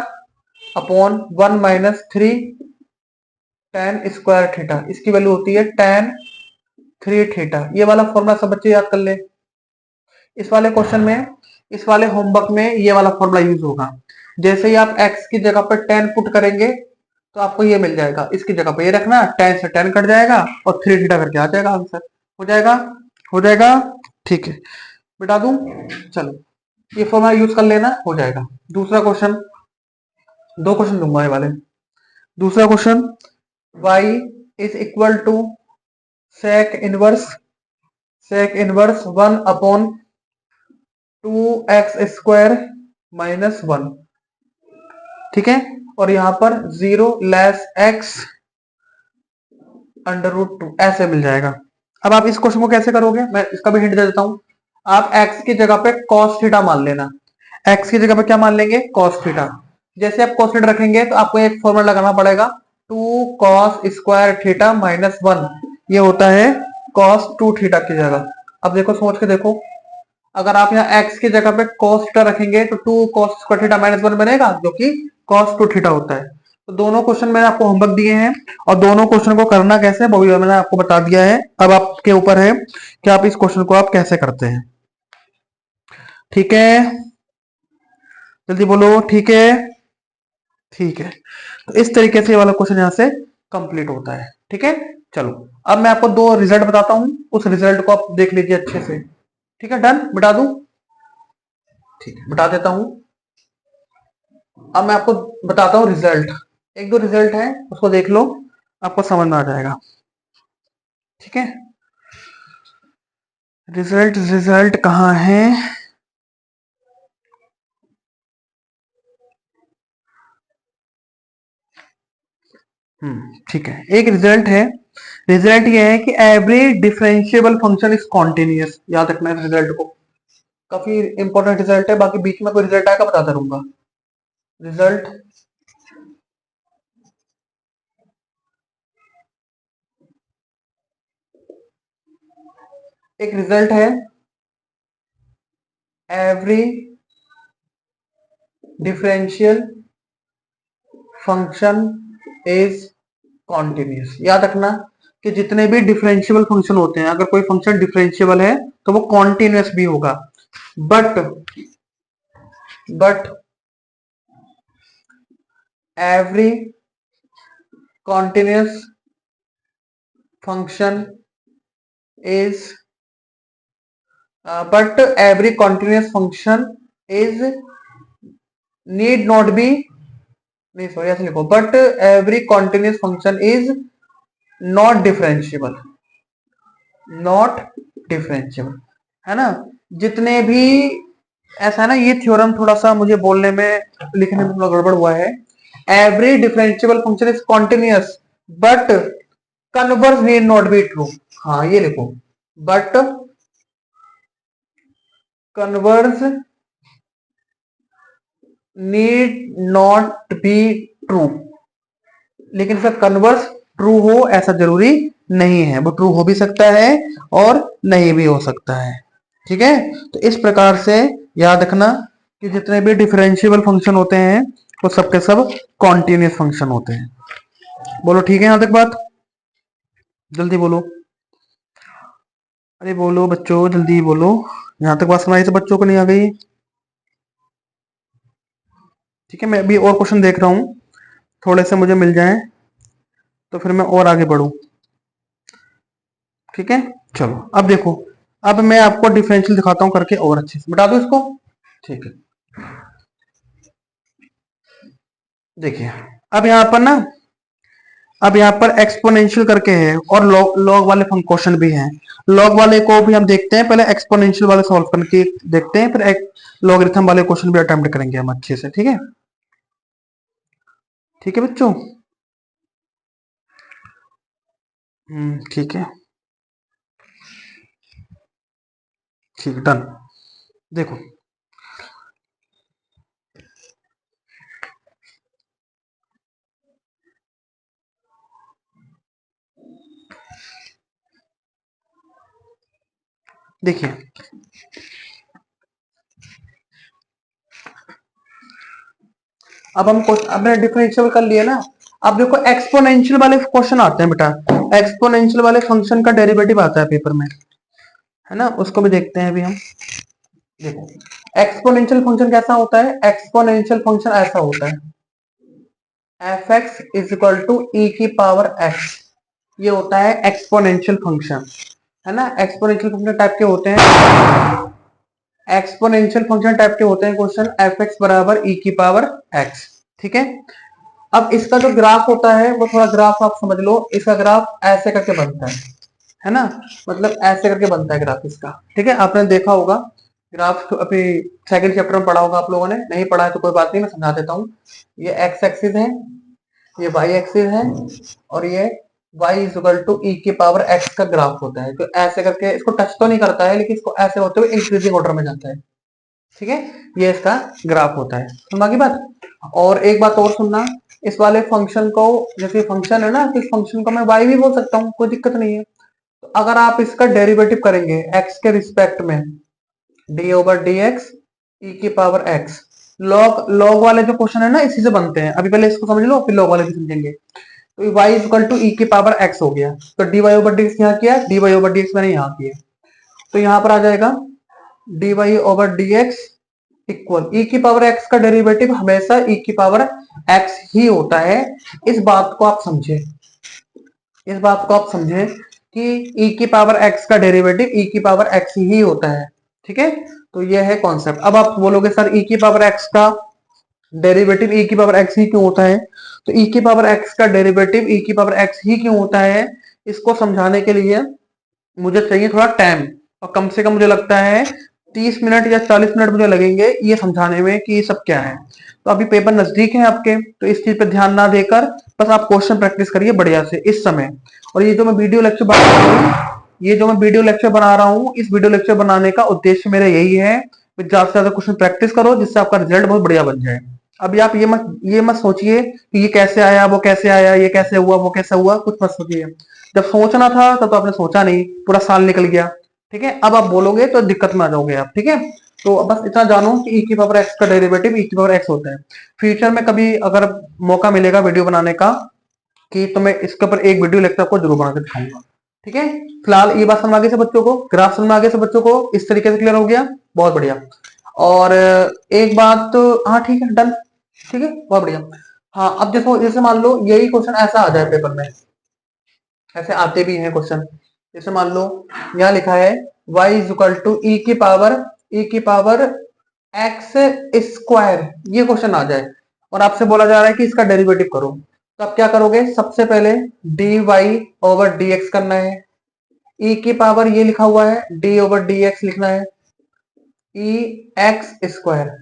upon 1 minus 3 ten square theta. इसकी वैल्यू होती है टेन 3 थीटा। ये वाला फॉर्मूला सब बच्चे याद कर ले। इस वाले क्वेश्चन में, इस वाले होमवर्क में ये वाला फॉर्मूला यूज होगा। जैसे ही आप x की जगह पर 10 पुट करेंगे तो आपको ये मिल जाएगा, इसकी जगह पर ये रखना, 10 से 10 कट जाएगा और 3 थीटा करके आ जाएगा आंसर। हो जाएगा, हो जाएगा, ठीक है, मिटा दूं, चलो ये फॉर्मूला यूज कर लेना, हो जाएगा। दूसरा क्वेश्चन, दो क्वेश्चन दूंगा ये वाले। दूसरा question, y is equal to sec inverse 1/2x² -1, ठीक है, और यहां पर 0 लेस x √2 ऐसे मिल जाएगा। अब आप इस क्वेश्चन को कैसे करोगे, मैं इसका भी हिंट दे देता हूं। आप x की जगह पे cos थीटा मान लेना। x की जगह पे क्या मान लेंगे, cos थीटा। जैसे आप cos थीटा रखेंगे तो आपको एक फॉर्मूला लगाना पड़ेगा, 2 cos स्क्वायर थीटा -1, ये होता है cos 2 थीटा की जगह। अब देखो, सोच के देखो, अगर आप यहाँ x की जगह पे cos थीटा रखेंगे तो 2 cos स्क्वायर थीटा -1 बनेगा, जो कि cos 2 थीटा होता है। तो दोनों क्वेश्चन मैंने आपको होमवर्क दिए हैं, और दोनों क्वेश्चन को करना कैसे वो भी मैंने आपको बता दिया है। अब आपके ऊपर है कि आप इस क्वेश्चन को आप कैसे करते हैं, ठीक है, जल्दी बोलो, ठीक है, ठीक है। तो इस तरीके से ये वाला क्वेश्चन यहां से कंप्लीट होता है, ठीक है। चलो, अब मैं आपको दो रिजल्ट बताता हूं, उस रिजल्ट को आप देख लीजिए अच्छे से, ठीक है। डन, बता दूं, ठीक है, बता देता हूं। अब मैं आपको बताता हूं रिजल्ट, एक दो रिजल्ट है, उसको देख लो, आपको समझ में आ जाएगा, ठीक है। रिजल्ट रिजल्ट कहाँ है, ठीक है, एक रिजल्ट है। रिजल्ट ये है कि every differentiable function is continuous, याद रखना है रिजल्ट को, काफी इंपॉर्टेंट रिजल्ट है। बाकी बीच में कोई रिजल्ट आएगा बताता रहूंगा। रिजल्ट, एक रिजल्ट है, every differential function is continuous. याद रखना कि जितने भी डिफरेंशिएबल फंक्शन होते हैं, अगर कोई फंक्शन डिफरेंशिएबल है तो वो कॉन्टिन्यूअस भी होगा। But every continuous function is but every continuous function is need not be, नहीं सॉरी ऐसे लिखो, but every continuous function is not differentiable, not differentiable, है ना। जितने भी, ऐसा है ना, ये थ्योरम थोड़ा सा मुझे बोलने में, लिखने में थोड़ा गड़बड़ हुआ है। Every differentiable function is continuous but converse need not be true, हाँ ये लिखो, but converse need not be true, लेकिन इसका कन्वर्स ट्रू हो ऐसा जरूरी नहीं है, वो ट्रू हो भी सकता है और नहीं भी हो सकता है, ठीक है। तो इस प्रकार से याद रखना कि जितने भी डिफरेंशिएबल फंक्शन होते हैं वो सबके सब कॉन्टिन्यूअस फंक्शन होते हैं। बोलो ठीक है, यहां तक बात, जल्दी बोलो, अरे बोलो बच्चों, जल्दी बोलो, यहां तक बात सुनाई तो बच्चों को नहीं आ गई, ठीक है। मैं अभी और क्वेश्चन देख रहा हूं, थोड़े से मुझे मिल जाएं तो फिर मैं और आगे बढ़ूं, ठीक है। चलो अब देखो, अब मैं आपको डिफरेंशियल दिखाता हूं करके और अच्छे से, बता दो इसको, ठीक है। देखिए, अब यहाँ पर ना, अब यहाँ पर एक्सपोनेंशियल करके है और लॉग वाले क्वेश्चन भी हैं। लॉग वाले को भी हम देखते हैं, पहले एक्सपोनेंशियल वाले सॉल्व करके देखते हैं, फिर लॉगरिथम वाले क्वेश्चन भी अटेम्प्ट करेंगे हम अच्छे से, ठीक है, ठीक है बच्चों, ठीक है, ठीक, डन। देखो, देखिए, अब हमने डिफरेंशियल कर लिया ना। अब देखो, एक्सपोनेंशियल वाले क्वेश्चन आते हैं बेटा, एक्सपोनेंशियल वाले फंक्शन का डेरिवेटिव आता है पेपर में, है ना, उसको भी देखते हैं अभी हम। देखो, एक्सपोनेंशियल फंक्शन कैसा होता है, एक्सपोनेंशियल फंक्शन ऐसा होता है, f x is equal to e की पावर एक्स, ये होता है एक्सपोनेंशियल फंक्शन। है ना। एक्सपोनेंशियल फंक्शन टाइप के होते हैं, एक्सपोनेंशियल फंक्शन टाइप के होते हैं क्वेश्चन, एफ एक्स बराबर ई की पावर एक्स। ठीक है, अब इसका जो ग्राफ होता है वो थोड़ा ग्राफ आप समझ लो, इसका ग्राफ ऐसे करके बनता है ना, मतलब ऐसे करके बनता है ग्राफ इसका। ठीक है, आपने देखा होगा ग्राफ, अभी सेकंड चैप्टर में पढ़ा होगा आप लोगों ने, नहीं पढ़ा है तो कोई बात नहीं, मैं समझा देता हूँ। ये एक्स एक्सिस है, ये वाई एक्सिस है, और ये y is equal to e की पावर x का ग्राफ होता है। तो ऐसे करके इसको टच तो नहीं करता है, लेकिन इसको ऐसे होते हुए इंक्रीजिंग ऑर्डर में जाता है। ठीक है, ये इसका ग्राफ होता है। समझ की बात। और एक बात और सुनना, इस वाले फंक्शन को, जैसे फंक्शन है ना, तो इस फंक्शन को मैं y भी बोल सकता हूँ, कोई दिक्कत नहीं है। तो अगर आप इसका डेरिवेटिव करेंगे x के रिस्पेक्ट में, डी ओवर डी एक्स ई की पावर x, लॉग लॉग वाले जो क्वेश्चन है ना इसी से बनते हैं। अभी पहले इसको समझ लो, फिर लॉग वाले भी समझेंगे। तो y is equal to e की पावर x हो गया, तो dy ओवर dx यहाँ किया, dy ओवर dx मैंने यहाँ किया, तो यहाँ पर आ जाएगा dy ओवर dx इक्वल ई की पावर x का डेरिवेटिव हमेशा ई की पावर x ही होता है। इस बात को आप समझे, इस बात को आप समझे कि ई की पावर x का डेरिवेटिव ई की पावर x ही होता है। ठीक है, तो ये है कॉन्सेप्ट। अब आप बोलोगे सर ई की पावर x का डेरिवेटिव ई की पावर एक्स ही क्यों होता है, तो ई की पावर एक्स का डेरिवेटिव ई की पावर एक्स ही क्यों होता है, इसको समझाने के लिए मुझे चाहिए थोड़ा टाइम, और कम से कम मुझे लगता है 30 मिनट या 40 मिनट मुझे लगेंगे ये समझाने में कि ये सब क्या है। तो अभी पेपर नजदीक है आपके, तो इस चीज पे ध्यान ना देकर बस आप क्वेश्चन प्रैक्टिस करिए बढ़िया से इस समय। और ये जो मैं वीडियो लेक्चर बना रहा हूँ, ये जो मैं वीडियो लेक्चर बना रहा हूँ, इस वीडियो लेक्चर बनाने का उद्देश्य मेरा यही है, ज्यादा से ज्यादा क्वेश्चन प्रैक्टिस करो जिससे आपका रिजल्ट बहुत बढ़िया बन जाए। अभी आप ये मत सोचिए कि ये कैसे आया, वो कैसे आया, ये कैसे हुआ, वो कैसे हुआ, कुछ मत सोचिए। जब सोचना था तब तो आपने सोचा नहीं, पूरा साल निकल गया। ठीक है, अब आप बोलोगे तो दिक्कत में आ जाओगे आप। ठीक है, तो बस इतना जानो कि ई की पावर एक्स का डेरिवेटिव ई की पावर एक्स होता है। फ्यूचर में कभी अगर मौका मिलेगा वीडियो बनाने का, कि तो मैं इसके ऊपर एक वीडियो लेक्चर आपको जरूर बना के दिखाऊंगा। ठीक है, फिलहाल ये बात समझ आगे से बच्चों को, ग्राफ समझ आगे से बच्चों को, इस तरीके से क्लियर हो गया, बहुत बढ़िया। और एक बात तो, हाँ ठीक है, डन, ठीक है, बहुत बढ़िया। हाँ, अब देखो, जैसे मान लो यही क्वेश्चन ऐसा आ जाए पेपर में, ऐसे आते भी हैं क्वेश्चन। जैसे मान लो यहाँ लिखा है y is equal to e की पावर एक्स स्क्वायर, ये क्वेश्चन आ जाए और आपसे बोला जा रहा है कि इसका डेरिवेटिव करो, तो आप क्या करोगे, सबसे पहले d y over d x करना है, ई की पावर ये लिखा हुआ है डी ओवर डी एक्स लिखना है, ई एक्स स्क्वायर,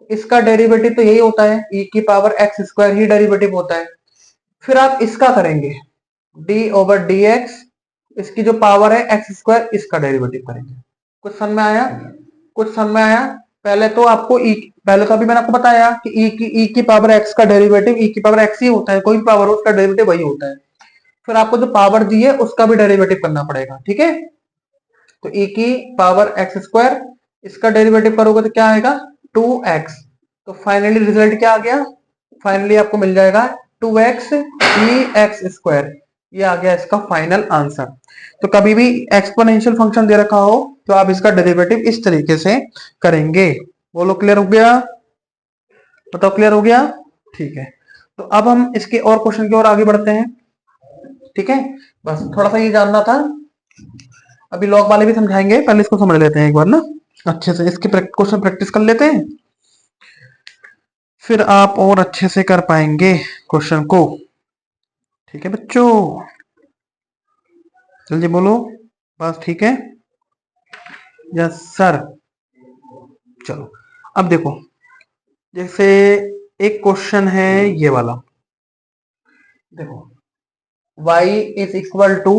इसका डेरिवेटिव तो यही होता है, ई की पावर एक्स स्क्वायर ही डेरिवेटिव होता है। फिर आप इसका करेंगे डी ओवर डी एक्स, इसकी जो पावर है एक्स स्क्वायर, इसका डेरिवेटिव करेंगे। कुछ समझ में आया, कुछ समझ में आया। पहले तो आपको पहले तो अभी मैंने आपको बताया कि ई की पावर एक्स का डेरिवेटिव ई की पावर एक्स ही होता है, कोई भी पावर हो उसका डेरिवेटिव वही होता है। फिर आपको जो पावर दी है उसका भी डेरिवेटिव करना पड़ेगा। ठीक है, तो ई की पावर एक्स स्क्वायर, इसका डेरिवेटिव करोगे तो क्या आएगा 2x, तो फाइनली रिजल्ट क्या आ गया, फाइनली आपको मिल जाएगा 2x ई एक्स स्क्वायर, ये आ गया इसका फाइनल आंसर। तो कभी भी एक्सपोनेंशियल फंक्शन दे रखा हो तो आप इसका डेरिवेटिव इस तरीके से करेंगे। बोलो क्लियर हो गया, बताओ क्लियर हो गया। ठीक है, तो अब हम इसके और क्वेश्चन की ओर आगे बढ़ते हैं। ठीक है, बस थोड़ा सा ये जानना था, अभी लॉग वाले भी समझाएंगे, पहले इसको समझ लेते हैं एक बार ना अच्छे से, इसके क्वेश्चन प्रैक्टिस कर लेते हैं, फिर आप और अच्छे से कर पाएंगे क्वेश्चन को। ठीक है बच्चों, जल्दी बोलो, बस ठीक है, यस सर। चलो, अब देखो, जैसे एक क्वेश्चन है ये वाला, देखो y is equal to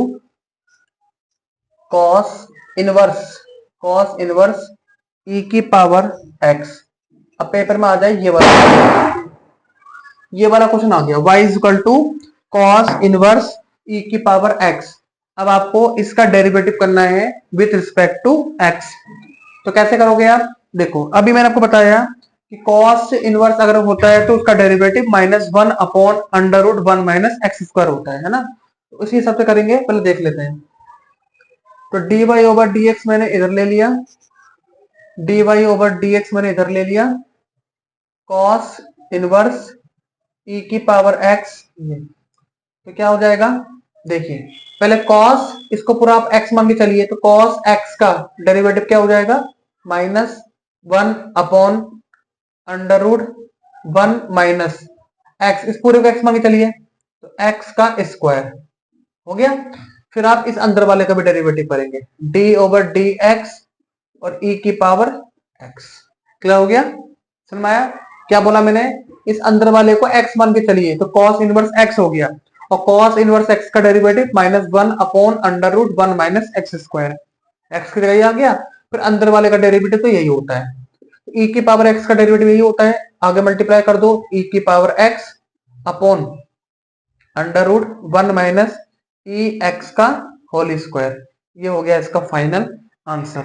cos inverse e की पावर x। अब पेपर में आ जाए ये वाला क्वेश्चन आ गया, y is equal to cos inverse e की पावर x। अब आपको इसका डेरिवेटिव करना है विथ रिस्पेक्ट टू x। तो कैसे करोगे आप, देखो अभी मैंने आपको बताया कि कॉस इनवर्स अगर होता है तो उसका derivative -1 upon under root 1 minus x square होता है ना। तो उसी हिसाब से करेंगे, पहले देख लेते हैं। तो dy ओवर dx मैंने इधर ले लिया, dy ओवर dx मैंने इधर ले लिया, कॉस इनवर्स ई की पावर x, तो क्या हो जाएगा देखिए पहले कॉस, इसको पूरा आप एक्स मान के चलिए, तो कॉस एक्स का डेरिवेटिव क्या हो जाएगा, -1/√1 माइनस एक्स, इस पूरे को एक्स मान के चलिए, तो एक्स का स्क्वायर हो गया। फिर आप इस अंदर वाले का भी डेरिवेटिव करेंगे, d/dx और e की पावर x। क्लियर हो गया, समझ में आया क्या बोला मैंने, इस अंदर वाले को x मान के चलिए, तो cos इनवर्स x हो गया, और cos इनवर्स x का derivative -1/√1 minus x square, x की जगह आ गया। फिर अंदर वाले का डेरिवेटिव तो यही होता है, e की पावर x का डेरिवेटिव यही होता है, आगे मल्टीप्लाई कर दो, e की पावर x अपॉन √1 माइनस ई एक्स का होल स्क्वायर। ये हो गया इसका फाइनल आंसर।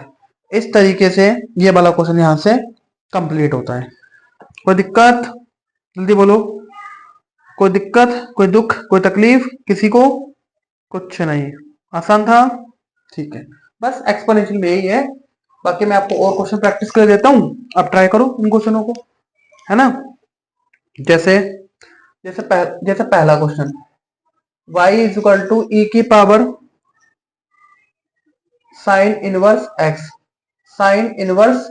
इस तरीके से ये वाला क्वेश्चन यहां से कंप्लीट होता है। कोई दिक्कत, जल्दी बोलो, कोई दिक्कत, कोई दुख, कोई तकलीफ किसी को, कुछ नहीं, आसान था, ठीक है। बस एक्सप्लेनेशन में यही है, बाकी मैं आपको और क्वेश्चन प्रैक्टिस कर देता हूं, आप ट्राई करो उन क्वेश्चनों को, है ना। जैसे जैसे पहला question, y is equal to e की power sine inverse x, sine inverse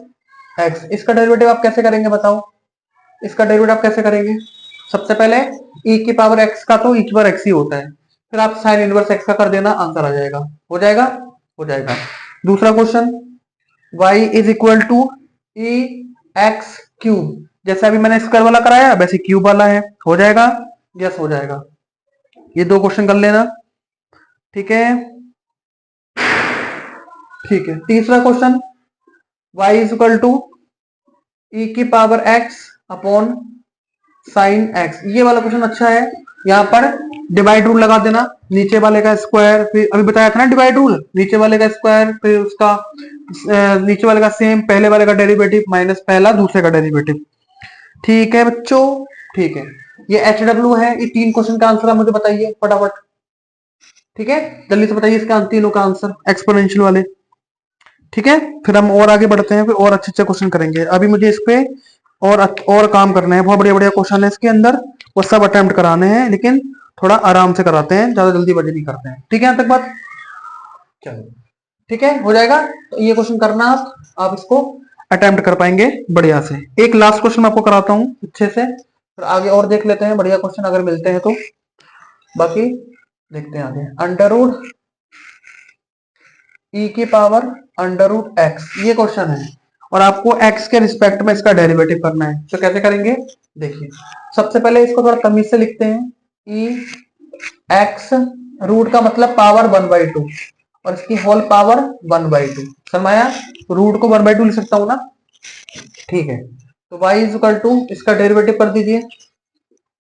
x, इसका डेरिवेटिव आप कैसे करेंगे बताओ, इसका डेरिवेटिव आप कैसे करेंगे। सबसे पहले e की पावर x का तो e की पावर x ही होता है, फिर आप साइन इनवर्स x का कर देना, आंसर आ जाएगा, हो जाएगा, हो जाएगा। दूसरा question, y is equal to e x cube, जैसे अभी मैंने स्क्वायर वाला कराया वैसे क्यूब वाला है, हो जाएगा, यस हो जाएगा। ये दो क्वेश्चन कर लेना, ठीक है, ठीक है। तीसरा question, y is equal to e की power x upon sine x, ये वाला क्वेश्चन अच्छा है। यहाँ पर डिवाइड रूल लगा देना, नीचे वाले का स्क्वायर, फिर अभी बताया था ना डिवाइड रूल, नीचे वाले का स्क्वायर फिर उसका नीचे वाले का सेम, पहले वाले का डेरिवेटिव माइनस पहला दूसरे का डेरिवेटिव, ठीक है बच्चों, ठीक है। ये एच डब्ल्यू है, ये तीन क्वेश्चन का आंसर आप मुझे बताइए फटाफट, ठीक है, जल्दी से बताइए इसका तीनों का आंसर एक्सपोनेंशियल वाले, ठीक है। फिर हम और आगे बढ़ते हैं, फिर और अच्छे अच्छे क्वेश्चन करेंगे। अभी मुझे इस पे और काम करना है, बहुत बढ़िया बढ़िया क्वेश्चन है इसके अंदर, वो सब अटेम्प्ट कराने हैं, लेकिन थोड़ा आराम से कराते हैं, ज्यादा जल्दी बजे नहीं करते हैं, ठीक है, यहाँ तक बात, चलो ठीक है, हो जाएगा। तो ये क्वेश्चन करना आप इसको अटेम्प्ट कर पाएंगे बढ़िया से। एक लास्ट क्वेश्चन मैं आपको कराता हूँ अच्छे से, फिर आगे और देख लेते हैं बढ़िया क्वेश्चन अगर मिलते हैं तो, बाकी देखते हैं आगे। अंडर ई की पावर √x, ये क्वेश्चन है, और आपको x के रिस्पेक्ट में इसका डेरिवेटिव करना है, तो कैसे करेंगे देखिए। सबसे पहले इसको थोड़ा तमीज से लिखते हैं, ई एक्स, रूट का मतलब पावर 1/2 और इसकी होल पावर 1/2, समझाया, रूट को 1/2 लिख सकता हूं ना, ठीक है। तो y इज इक्वल टू, इसका डेरिवेटिव कर दीजिए,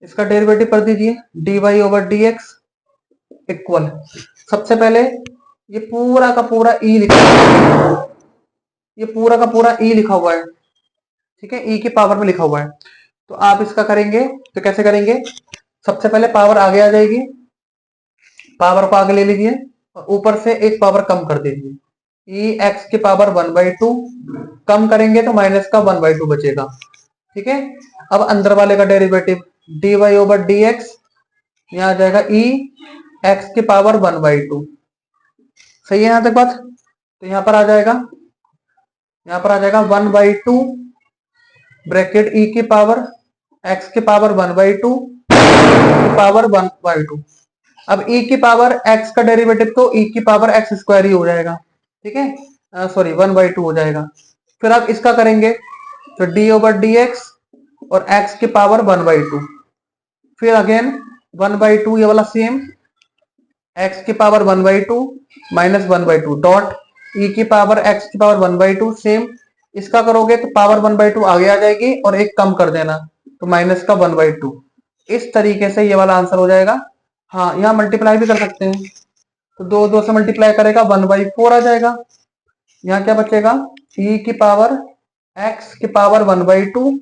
इसका डेरिवेटिव कर दीजिए, dy/dx इक्वल, सबसे पहले ये पूरा का पूरा ई लिखा हुआ है, ये पूरा का पूरा ई लिखा हुआ है, ठीक है, ई की पावर में लिखा हुआ है। तो आप इसका करेंगे तो कैसे करेंगे, सबसे पहले पावर आगे आ जाएगी, पावर को आगे ले लीजिए और ऊपर से एक पावर कम कर दीजिए, ई एक्स की पावर 1/2 कम करेंगे तो माइनस का 1/2 बचेगा, ठीक है। अब अंदर वाले का डेरिवेटिव dy/dx, यहाँ आ जाएगा ई एक्स की पावर 1/2, सही है यहां तक बात। तो यहाँ पर आ जाएगा, यहाँ पर आ जाएगा 1/2 ब्रैकेट ई की पावर एक्स की पावर 1/2 की पावर 1/2। अब e की पावर x का डेरिवेटिव तो e की पावर x स्क्वायर ही हो जाएगा, ठीक है, सॉरी 1/2 हो जाएगा। फिर आप इसका करेंगे तो d/dx और x की पावर 1/2, फिर अगेन 1/2 ये वाला सेम, x की पावर 1/2 माइनस 1/2 डॉट e की पावर x की पावर 1/2 सेम, इसका करोगे तो पावर 1/2 आगे आ जाएगी और एक कम कर देना तो माइनस का 1/2, इस तरीके से ये वाला आंसर हो जाएगा। हाँ यहाँ मल्टीप्लाई भी कर सकते हैं, तो 2 से मल्टीप्लाई करेगा 1/4 आ जाएगा, यहाँ क्या बचेगा, e की पावर x की पावर 1/2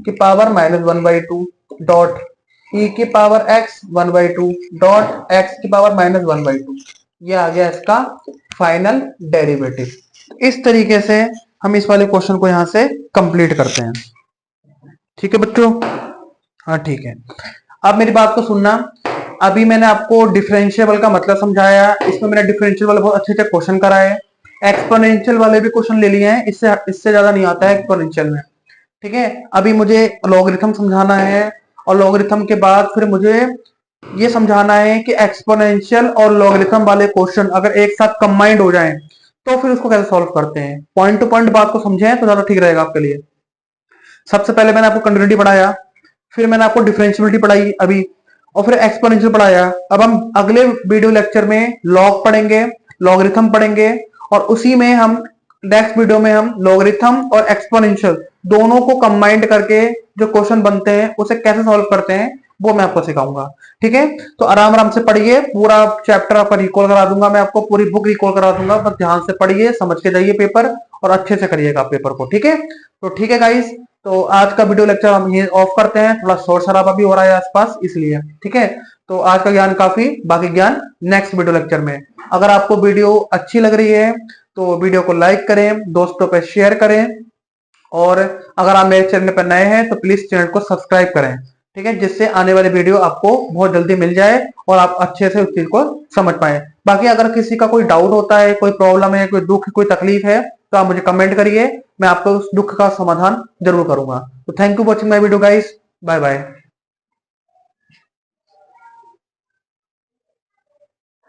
की पावर -1/2 डॉट e की पावर x 1/2 डॉट x की पावर -1/2, ये आ गया इसका फाइनल डेरिवेटिव। इस तरीके से हम इस वाले क्वेश्चन को यहां से कंप्लीट करते हैं, ठीक है बच्चों, हाँ ठीक है। अब मेरी बात को सुनना, अभी मैंने आपको डिफरेंशियल का मतलब समझाया, इसमें मैंने डिफरेंशियल वाले बहुत अच्छे अच्छे क्वेश्चन कराए, एक्सपोनेंशियल वाले भी क्वेश्चन ले लिए हैं, इससे इससे ज्यादा नहीं आता है एक्सपोनेंशियल में। ठीक है, अभी मुझे लॉगरिथम समझाना है, और लॉगरिथम के बाद फिर मुझे ये समझाना है कि एक्सपोनेंशियल और लॉगरिथम वाले क्वेश्चन अगर एक साथ कंबाइंड हो जाएं तो फिर उसको कैसे सॉल्व करते हैं। पॉइंट टू पॉइंट बात को समझें तो ज्यादा ठीक रहेगा आपके लिए। सबसे पहले मैंने आपको कंटिन्यूटी पढ़ाया, फिर मैंने आपको डिफरेंशियबिलिटी पढ़ाई अभी, और फिर एक्सपोनेंशियल पढ़ाया। अब हम अगले वीडियो लेक्चर में लॉग पढ़ेंगे, लॉगरिथम पढ़ेंगे, और उसी में हम नेक्स्ट वीडियो में हम लॉगरिथम और एक्सपोनेंशियल दोनों को कंबाइंड करके जो क्वेश्चन बनते हैं उसे कैसे सॉल्व करते हैं वो मैं आपको सिखाऊंगा। ठीक है, तो आराम आराम से पढ़िए, पूरा चैप्टर आपका रिकॉल करा दूंगा मैं आपको, पूरी बुक रिकॉल करा दूंगा, बस ध्यान से पढ़िए, समझ के जाइए पेपर, और अच्छे से करिएगा पेपर को। ठीक है, तो ठीक है गाइस, तो आज का वीडियो लेक्चर हम ये ऑफ करते हैं, थोड़ा शोर शराबा भी हो रहा है आसपास इसलिए। ठीक है, तो आज का ज्ञान काफी, बाकी ज्ञान नेक्स्ट वीडियो लेक्चर में। अगर आपको वीडियो अच्छी लग रही है तो वीडियो को लाइक करें, दोस्तों पे शेयर करें, और अगर आप मेरे चैनल पर नए हैं तो प्लीज चैनल को सब्सक्राइब करें। ठीक है, जिससे आने वाली वीडियो आपको बहुत जल्दी मिल जाए और आप अच्छे से उस चीज को समझ पाए। बाकी अगर किसी का कोई डाउट होता है, कोई प्रॉब्लम है, कोई दुख, कोई तकलीफ है, तो आप मुझे कमेंट करिए, मैं आपको उस दुख का समाधान जरूर करूंगा। तो thank you watching my video guys, bye bye.